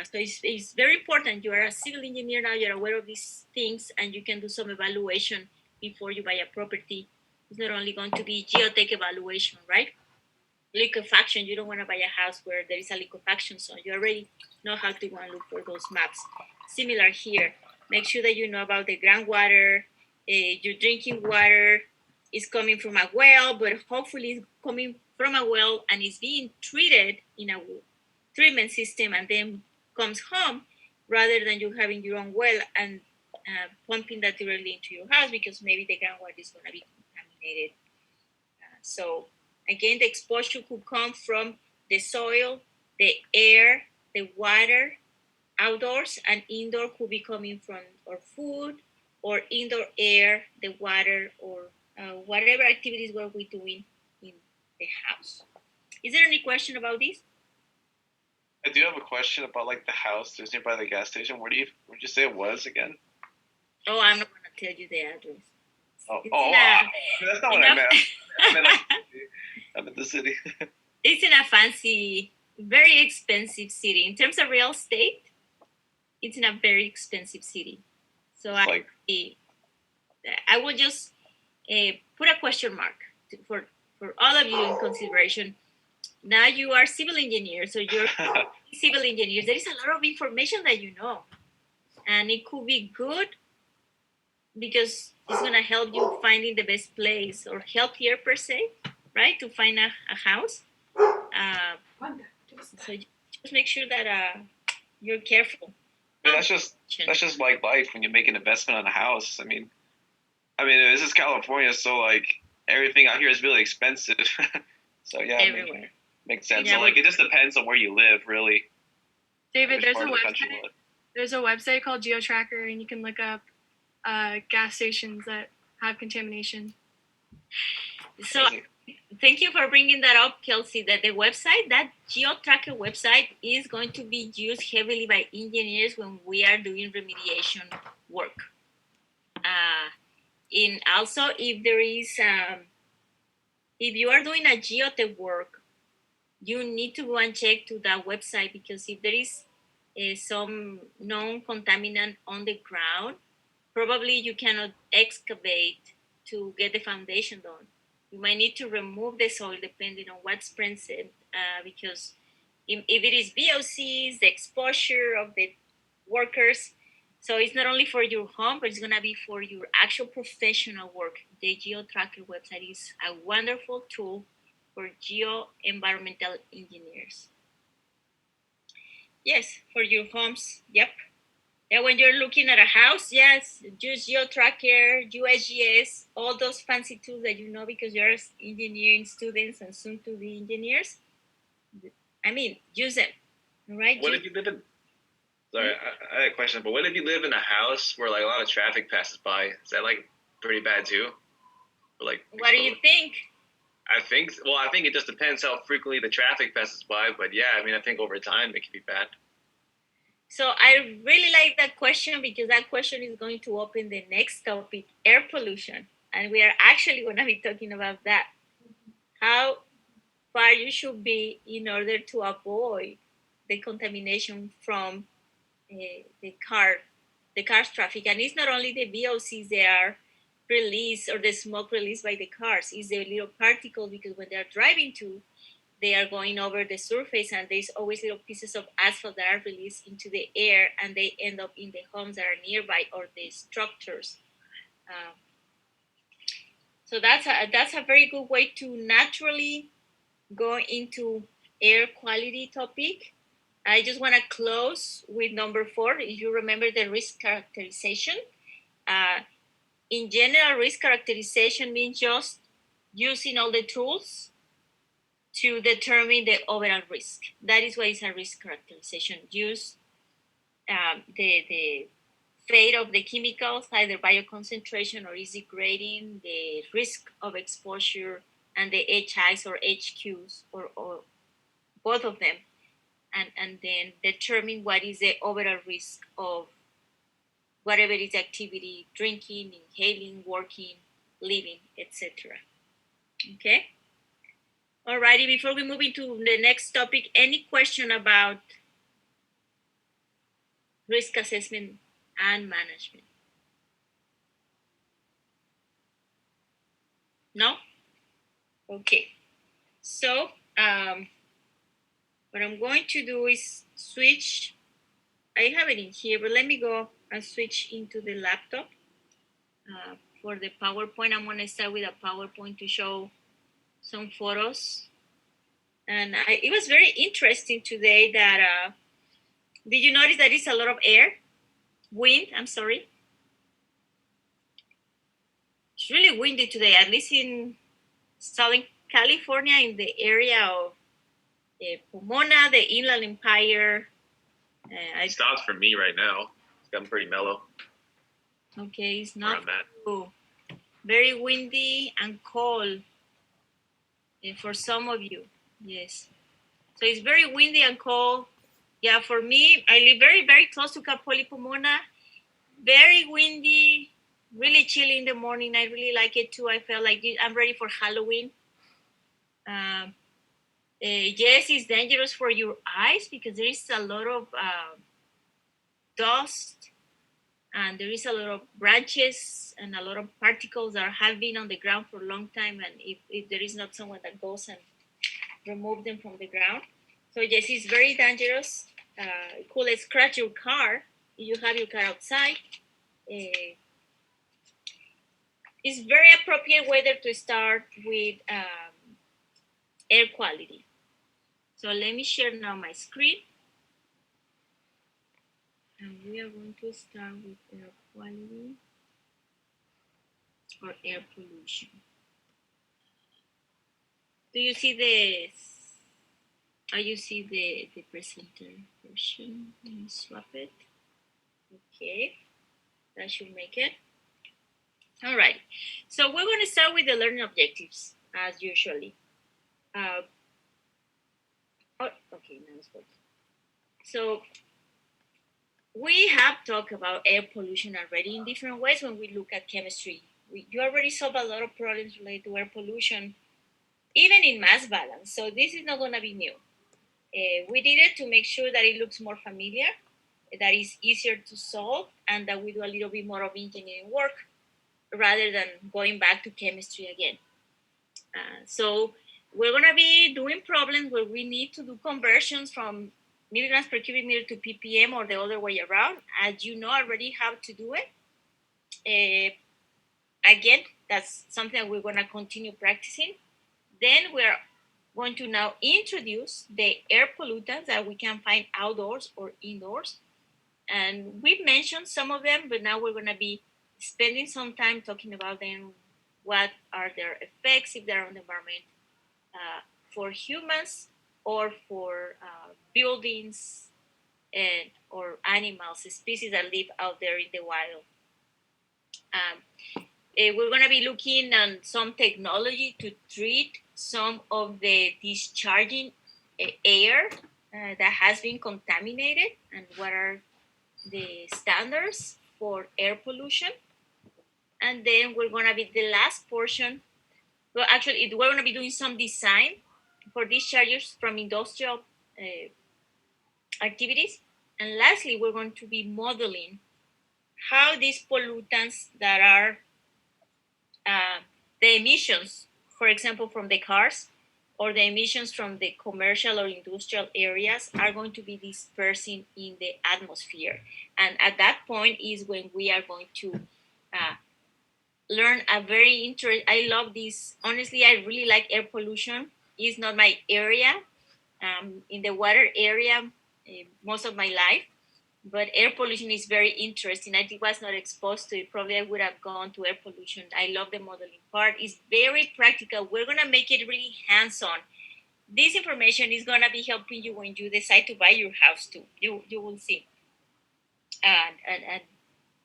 So it's very important. You are a civil engineer now, you're aware of these things, and you can do some evaluation before you buy a property. It's not only going to be geotech evaluation, right? Liquefaction, you don't want to buy a house where there is a liquefaction zone. You already know how to go and look for those maps. Similar here, make sure that you know about the groundwater, your drinking water is coming from a well, but hopefully it's coming from a well and is being treated in a treatment system and then comes home rather than you having your own well and pumping that directly into your house because maybe the groundwater is going to be contaminated. So again, the exposure could come from the soil, the air, the water, outdoors, and indoor could be coming from our food or indoor air, the water, or whatever activities were we doing in the house. Is there any question about this? I do have a question about like the house that's nearby the gas station. Where'd you say it was again? Oh, I'm not going to tell you the address. That's not what I meant. I meant the city. It's in a fancy, very expensive city. In terms of real estate, it's in a very expensive city. So I will just put a question mark for all of you in consideration. Now you are civil engineers, so you're civil engineers. There is a lot of information that you know, and it could be good because it's going to help you finding the best place or healthier per se, right? To find a house. So just make sure that you're careful. That's just like life when you make an investment on a house. I mean, this is California, so like everything out here is really expensive. So yeah, everywhere makes sense. Yeah, so like it just depends on where you live, really. David, there's a website called GeoTracker, and you can look up gas stations that have contamination. So thank you for bringing that up, Kelsey. That the website, that GeoTracker website, is going to be used heavily by engineers when we are doing remediation work. And also, if there is, if you are doing a geotech work, you need to go and check to that website because if there is some known contaminant on the ground, probably you cannot excavate to get the foundation done. You might need to remove the soil depending on what's present because if it is VOCs, the exposure of the workers, so it's not only for your home, but it's going to be for your actual professional work. The GeoTracker website is a wonderful tool for geo-environmental engineers. Yes, for your homes, yep. Yeah, when you're looking at a house, yes, use GeoTracker, USGS, all those fancy tools that you know because you're engineering students and soon to be engineers. I mean, use them, right? What if you live in? Sorry, I had a question, but what if you live in a house where like a lot of traffic passes by? Is that like pretty bad too? Or, like, what do you think? I think it just depends how frequently the traffic passes by, but yeah, I mean, I think over time it can be bad. So I really like that question because that question is going to open the next topic, air pollution. And we are actually going to be talking about that. How far you should be in order to avoid the contamination from the car's traffic. And it's not only the VOCs that are released or the smoke released by the cars, it's the little particles because when they're driving too, they are going over the surface and there's always little pieces of asphalt that are released into the air and they end up in the homes that are nearby or the structures. So that's a very good way to naturally go into air quality topic. I just want to close with number 4. If you remember the risk characterization, in general, risk characterization means just using all the tools to determine the overall risk. That is why it's a risk characterization. Use the fate of the chemicals, either bioconcentration or easy grading, the risk of exposure, and the HIs or HQs, or both of them, and then determine what is the overall risk of whatever is activity, drinking, inhaling, working, living, etc. Okay? Alrighty, before we move into the next topic, any question about risk assessment and management? No? Okay. So, what I'm going to do is switch. I have it in here, but let me go and switch into the laptop. For the PowerPoint, I'm going to start with a PowerPoint to show some photos. And it was very interesting today that Did you notice that it's a lot of wind? I'm sorry. It's really windy today, at least in Southern California, in the area of Pomona, the Inland Empire. It stops for me right now. It's gotten pretty mellow. Okay, it's not very windy and cold for some of you. Yes. So it's very windy and cold. Yeah, for me, I live very, very close to Cap Poly, Pomona. Very windy, really chilly in the morning. I really like it too. I felt like I'm ready for Halloween. Yes, it's dangerous for your eyes because there is a lot of dust and there is a lot of branches and a lot of particles that have been on the ground for a long time. And if there is not someone that goes and remove them from the ground. So yes, it's very dangerous. It could scratch your car if you have your car outside. It's very appropriate weather to start with air quality. So let me share now my screen. And we are going to start with air quality or air pollution. Do you see this? You see the presenter version? Let me swap it. Okay, that should make it. All right, so we're going to start with the learning objectives as usually. Okay, now it's working. So we have talked about air pollution already in different ways when we look at chemistry. You already solved a lot of problems related to air pollution, even in mass balance. So this is not going to be new. We did it to make sure that it looks more familiar, that is easier to solve, and that we do a little bit more of engineering work rather than going back to chemistry again. So we're going to be doing problems where we need to do conversions from milligrams per cubic meter to ppm or the other way around. As you know already how to do it. Again, that's something that we're going to continue practicing. Then we're going to now introduce the air pollutants that we can find outdoors or indoors. And we've mentioned some of them, but now we're going to be spending some time talking about them. What are their effects if they're on the environment for humans or for buildings and or animals, species that live out there in the wild. We're going to be looking at some technology to treat some of the discharging air that has been contaminated and what are the standards for air pollution. And then we're going to be the last portion. Well, actually, we're going to be doing some design for dischargers from industrial activities. And lastly, we're going to be modeling how these pollutants that are the emissions, for example, from the cars or the emissions from the commercial or industrial areas are going to be dispersing in the atmosphere. And at that point is when we are going to learn a very interesting, I love this. Honestly, I really like air pollution. It's not my area. In the water area most of my life, but air pollution is very interesting. I was not exposed to it. Probably I would have gone to air pollution. I love the modeling part. It's very practical. We're going to make it really hands-on. This information is going to be helping you when you decide to buy your house too. You will see. And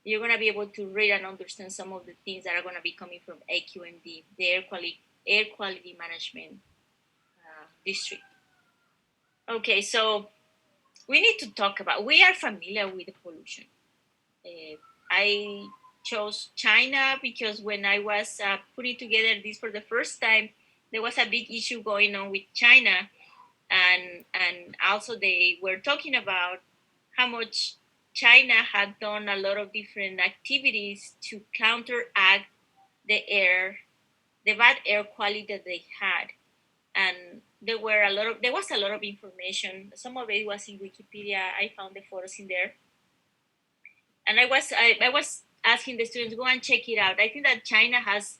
you're going to be able to read and understand some of the things that are going to be coming from AQMD, the Air Quality Management District. Okay, so we need to talk about, we are familiar with the pollution. I chose China because when I was putting together this for the first time, there was a big issue going on with China. And also they were talking about how much China had done a lot of different activities to counteract the bad air quality that they had. And there was a lot of information. Some of it was in Wikipedia. I found the photos in there. And I was asking the students, go and check it out. I think that China has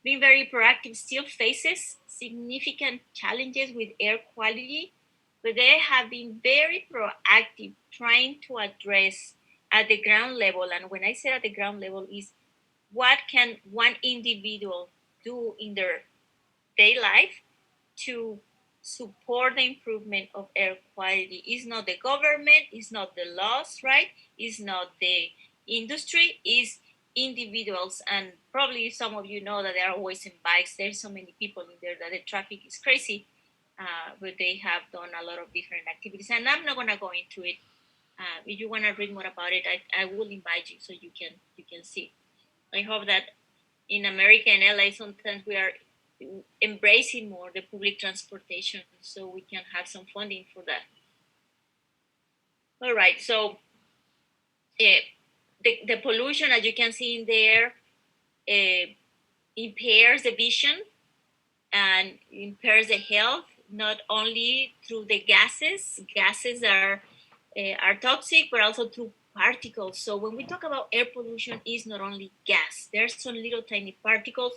been very proactive, still faces significant challenges with air quality. but they have been very proactive trying to address at the ground level. And when I say at the ground level is what can one individual do in their day life to support the improvement of air quality. It's not the government, it's not the laws, right? It's not the industry, it's individuals. And probably some of you know that they are always in bikes. There's so many people in there that the traffic is crazy. But they have done a lot of different activities, and I'm not gonna go into it. If you wanna read more about it, I will invite you so you can see. I hope that in America and LA sometimes we are embracing more the public transportation so we can have some funding for that. All right, so the pollution, as you can see in there, impairs the vision and impairs the health, not only through the gases. Gases are toxic, but also through particles. So when we talk about air pollution, it's not only gas. There's some little tiny particles.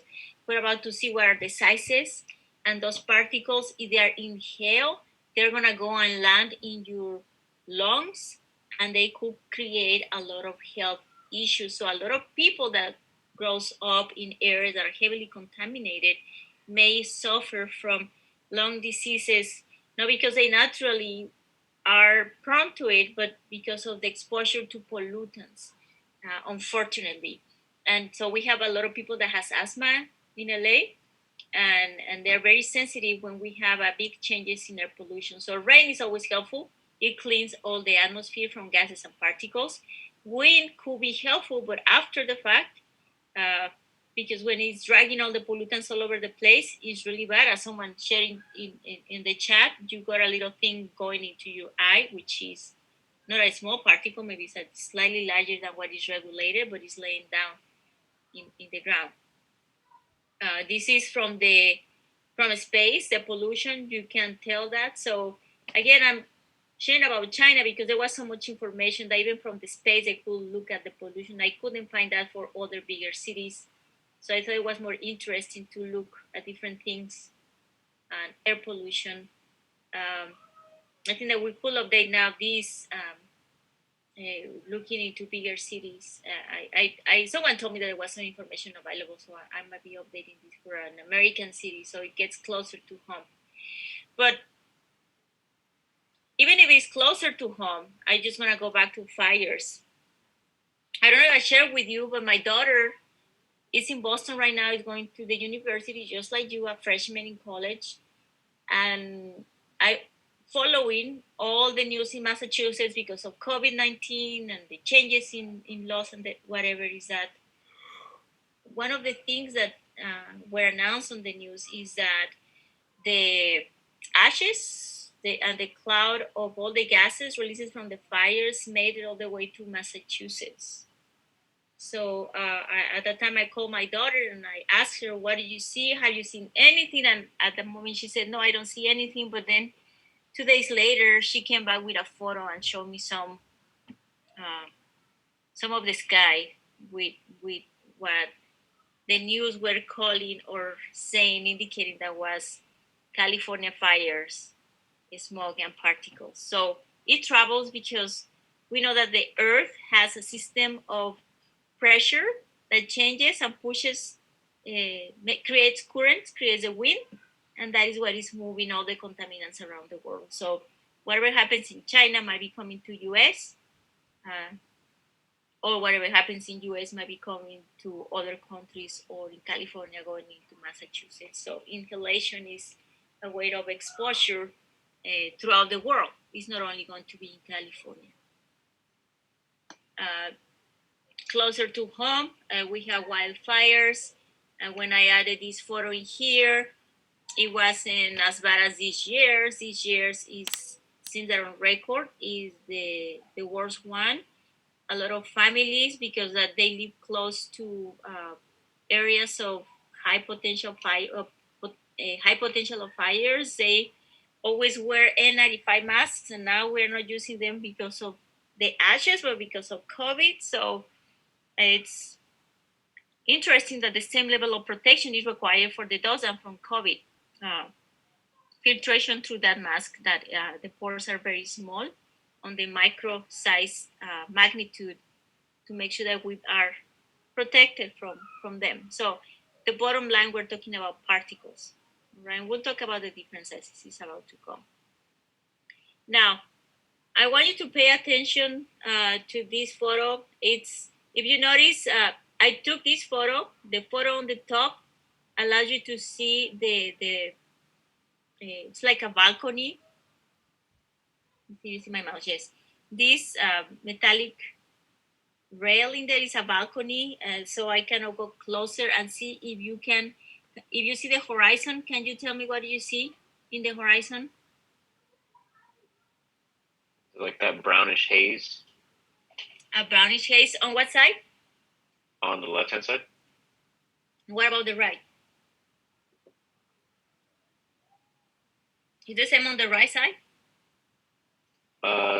We're about to see what are the sizes, and those particles, if they are inhaled, they're gonna go and land in your lungs, and they could create a lot of health issues. So a lot of people that grows up in areas that are heavily contaminated may suffer from lung diseases, not because they naturally are prone to it, but because of the exposure to pollutants, unfortunately. And so we have a lot of people that has asthma in LA, and they're very sensitive when we have a big changes in air pollution. So rain is always helpful. It cleans all the atmosphere from gases and particles. Wind could be helpful, but after the fact, because when it's dragging all the pollutants all over the place, it's really bad. As someone sharing in the chat, you got a little thing going into your eye, which is not a small particle, maybe it's slightly larger than what is regulated, but it's laying down in the ground. This is from space, the pollution, you can tell that. So again, I'm sharing about China because there was so much information that even from the space they could look at the pollution. I couldn't find that for other bigger cities. So I thought it was more interesting to look at different things and air pollution. I think that we could update now this looking into bigger cities. Someone told me that there was some information available, so I might be updating this for an American city so it gets closer to home. But even if it's closer to home, I just want to go back to fires. I don't know if I shared with you, but my daughter is in Boston right now, is going to the university just like you, a freshman in college. And I following all the news in Massachusetts because of COVID-19 and the changes in laws and whatever is that. One of the things that were announced on the news is that the ashes and the cloud of all the gases released from the fires made it all the way to Massachusetts. So at that time, I called my daughter and I asked her, what do you see? Have you seen anything? And at the moment, she said, no, I don't see anything. But then 2 days later, she came back with a photo and showed me some of the sky with what the news were calling or saying, indicating that was California fires, smoke and particles. So it travels because we know that the Earth has a system of pressure that changes and pushes, creates currents, creates a wind, and that is what is moving all the contaminants around the world. So whatever happens in China might be coming to US, or whatever happens in US might be coming to other countries, or in California going into Massachusetts. So inhalation is a way of exposure throughout the world. It's not only going to be in California. Closer to home, we have wildfires. And when I added this photo in here, it wasn't as bad as this year. This year's is, since they're on record, is the worst one. A lot of families, because they live close to areas of high potential of fires, they always wear N95 masks, and now we're not using them because of the ashes, but because of COVID. So it's interesting that the same level of protection is required for the dose and from COVID. filtration through that mask that the pores are very small on the micro size magnitude to make sure that we are protected from them. So the bottom line, we're talking about particles, right? We'll talk about the differences. It's about to come. Now, I want you to pay attention to this photo. It's, if you notice, I took this photo. The photo on the top allows you to see it's like a balcony. You see my mouse? Yes. This metallic railing there is a balcony, so I can go closer and see if you can. If you see the horizon, can you tell me what you see in the horizon? Like that brownish haze. A brownish haze on what side? On the left-hand side. What about the right? Is the same on the right side?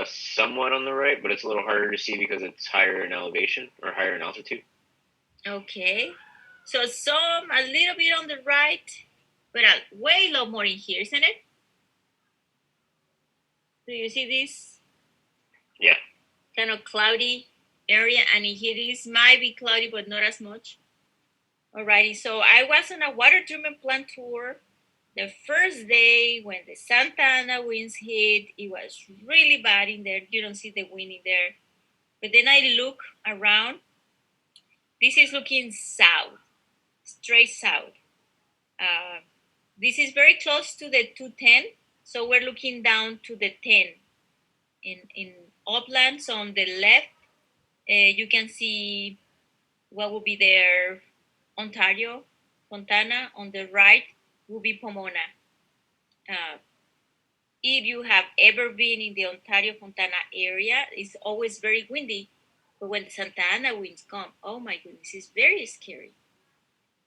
Somewhat on the right, but it's a little harder to see because it's higher in elevation or higher in altitude. Okay. So some a little bit on the right, but a way lot more in here, isn't it? Do you see this? Yeah. Kind of cloudy area, and in here this might be cloudy, but not as much. Alrighty, so I was on a water treatment plant tour. The first day when the Santa Ana winds hit, it was really bad in there. You don't see the wind in there. But then I look around. This is looking south, straight south. This is very close to the 210. So we're looking down to the 10 in uplands. On the left, you can see what will be there, Ontario, Fontana. On the right will be Pomona. If you have ever been in the Ontario Fontana area, it's always very windy. But when the Santa Ana winds come, oh my goodness, it's very scary.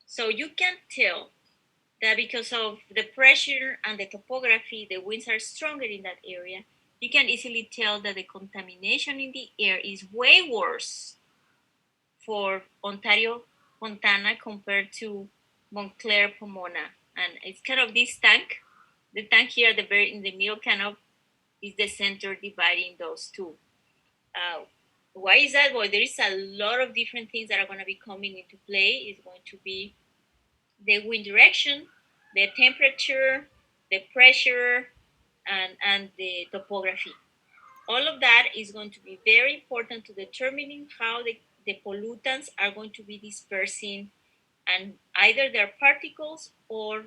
So you can tell that because of the pressure and the topography, the winds are stronger in that area. You can easily tell that the contamination in the air is way worse for Ontario Fontana compared to Montclair Pomona. And it's kind of this tank. The tank here at the very in the middle kind of is the center dividing those two. Why is that? Well, there is a lot of different things that are going to be coming into play. It's going to be the wind direction, the temperature, the pressure, and the topography. All of that is going to be very important to determining how the pollutants are going to be dispersing, and either they're particles or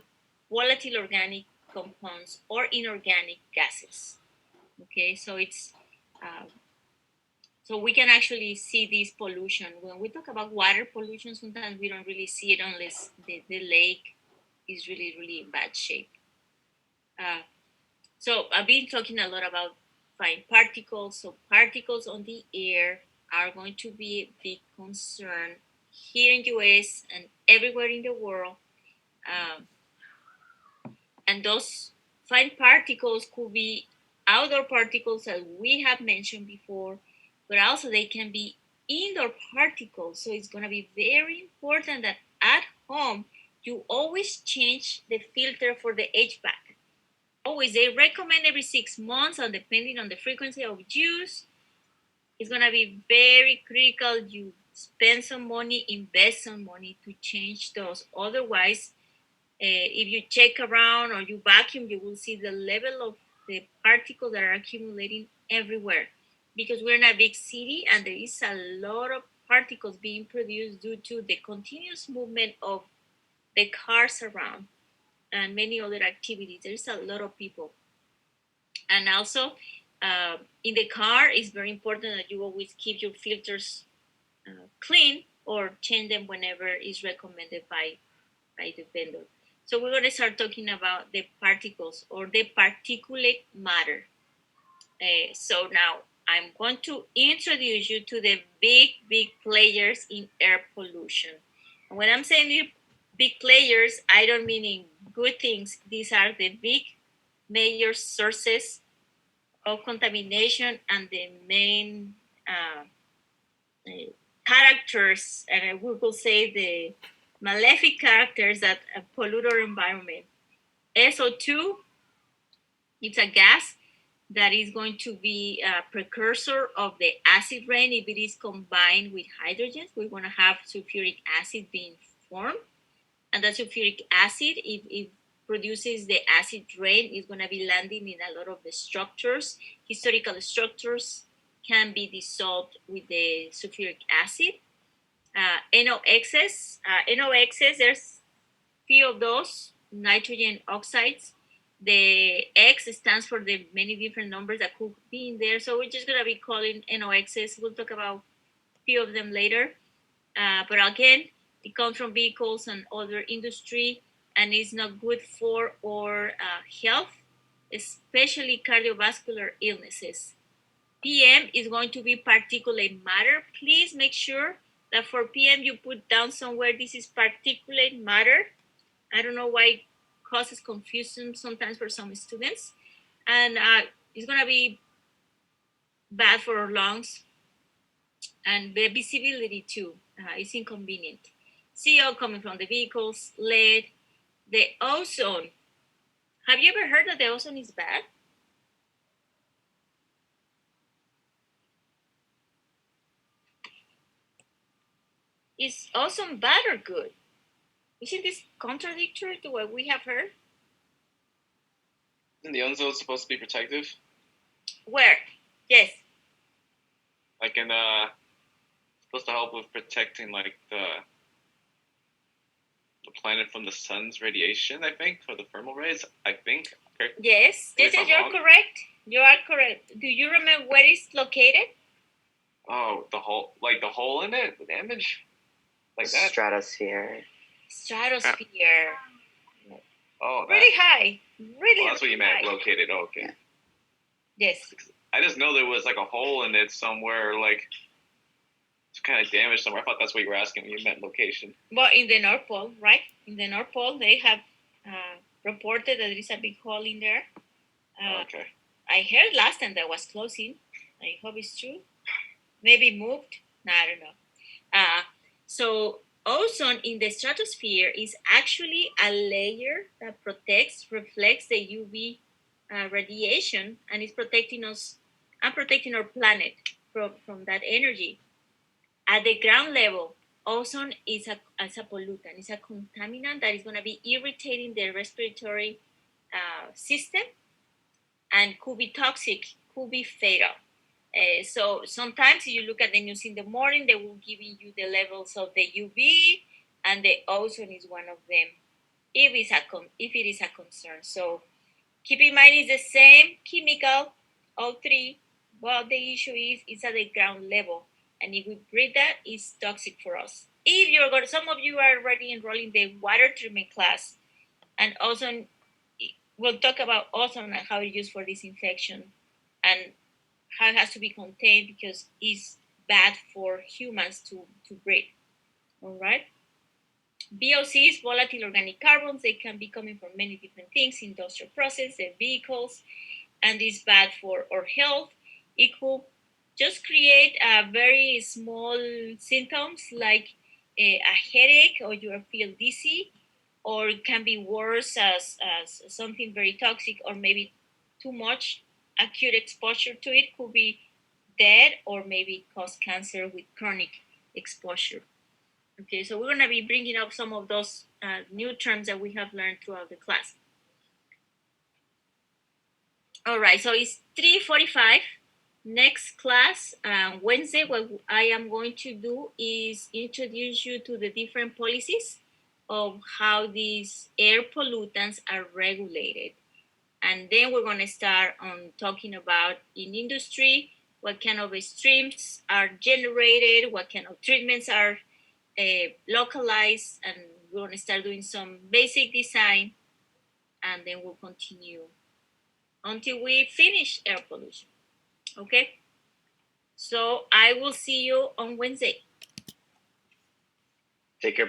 volatile organic compounds or inorganic gases. Okay, so it's so we can actually see this pollution. When we talk about water pollution, sometimes we don't really see it unless the lake is really, really in bad shape. So I've been talking a lot about fine particles. So particles on the air are going to be a big concern here in US and everywhere in the world. And those fine particles could be outdoor particles that we have mentioned before, but also they can be indoor particles. So it's going to be very important that at home you always change the filter for the HVAC. Always, they recommend every 6 months, and depending on the frequency of use, it's going to be very critical. You spend some money, invest some money to change those. Otherwise, if you check around or you vacuum, you will see the level of the particles that are accumulating everywhere, because we're in a big city and there is a lot of particles being produced due to the continuous movement of the cars around and many other activities. There's a lot of people. And also in the car, it's very important that you always keep your filters clean or change them whenever is recommended by the vendor. So we're going to start talking about the particles or the particulate matter. So now I'm going to introduce you to the big players in air pollution. And when I'm saying big players, I don't mean in good things. These are the big major sources of contamination and the main characters, and we will say the malefic characters that pollute our environment. SO2, It's a gas that is going to be a precursor of the acid rain. If it is combined with hydrogen, we're going to have sulfuric acid being formed. And that sulfuric acid, if it produces the acid rain, is going to be landing in a lot of the structures. Historical structures can be dissolved with the sulfuric acid. NOx's, there's few of those nitrogen oxides. The X stands for the many different numbers that could be in there. So we're just going to be calling NOx's. We'll talk about a few of them later. But again, it comes from vehicles and other industry, and is not good for our health, especially cardiovascular illnesses. PM is going to be particulate matter. Please make sure that for PM you put down somewhere this is particulate matter. I don't know why it causes confusion sometimes for some students. And it's going to be bad for our lungs. And the visibility too is inconvenient. CO coming from the vehicles, lead, the ozone. Have you ever heard that the ozone is bad? Is ozone bad or good? Isn't this contradictory to what we have heard? Isn't the ozone supposed to be protective? Where? Yes. Like in supposed to help with protecting like the planet from the sun's radiation, I think, for the thermal rays, I think. Okay. Yes, you're correct. You are correct. Do you remember where it's located? Oh, the hole in it, the image? Like that? Stratosphere. Stratosphere. Oh, really high. Really that's what you meant, located. Oh, okay. Yes. I just know there was like a hole in it somewhere, like it's kind of damaged somewhere. I thought that's what you were asking when you meant location. Well, in the North Pole, right? In the North Pole, they have reported that there is a big hole in there. Okay. I heard last time that was closing. I hope it's true. Maybe moved. No, I don't know. So ozone in the stratosphere is actually a layer that reflects the UV radiation, and is protecting us and protecting our planet from that energy. At the ground level, ozone is a pollutant. It's a contaminant that is going to be irritating the respiratory system and could be toxic, could be fatal. So sometimes you look at the news in the morning, they will give you the levels of the UV, and the ozone is one of them if it is a concern. So keep in mind it's the same chemical, all three, but the issue is it's at the ground level. And if we breathe that, it's toxic for us. If you're going, some of you are already enrolling the water treatment class, and ozone, we'll talk about ozone and how it's used for disinfection, and how it has to be contained because it's bad for humans to breathe. All right. VOCs, volatile organic carbons, they can be coming from many different things, industrial process, vehicles, and it's bad for our health. It could just create very small symptoms like a headache, or you feel dizzy, or it can be worse as something very toxic, or maybe too much acute exposure to it could be dead, or maybe cause cancer with chronic exposure. Okay, so we're going to be bringing up some of those new terms that we have learned throughout the class. All right, so it's 3:45. Next class, Wednesday, what I am going to do is introduce you to the different policies of how these air pollutants are regulated. And then we're going to start on talking about in industry, what kind of streams are generated, what kind of treatments are localized, and we're going to start doing some basic design, and then we'll continue until we finish air pollution. Okay? So I will see you on Wednesday. Take care.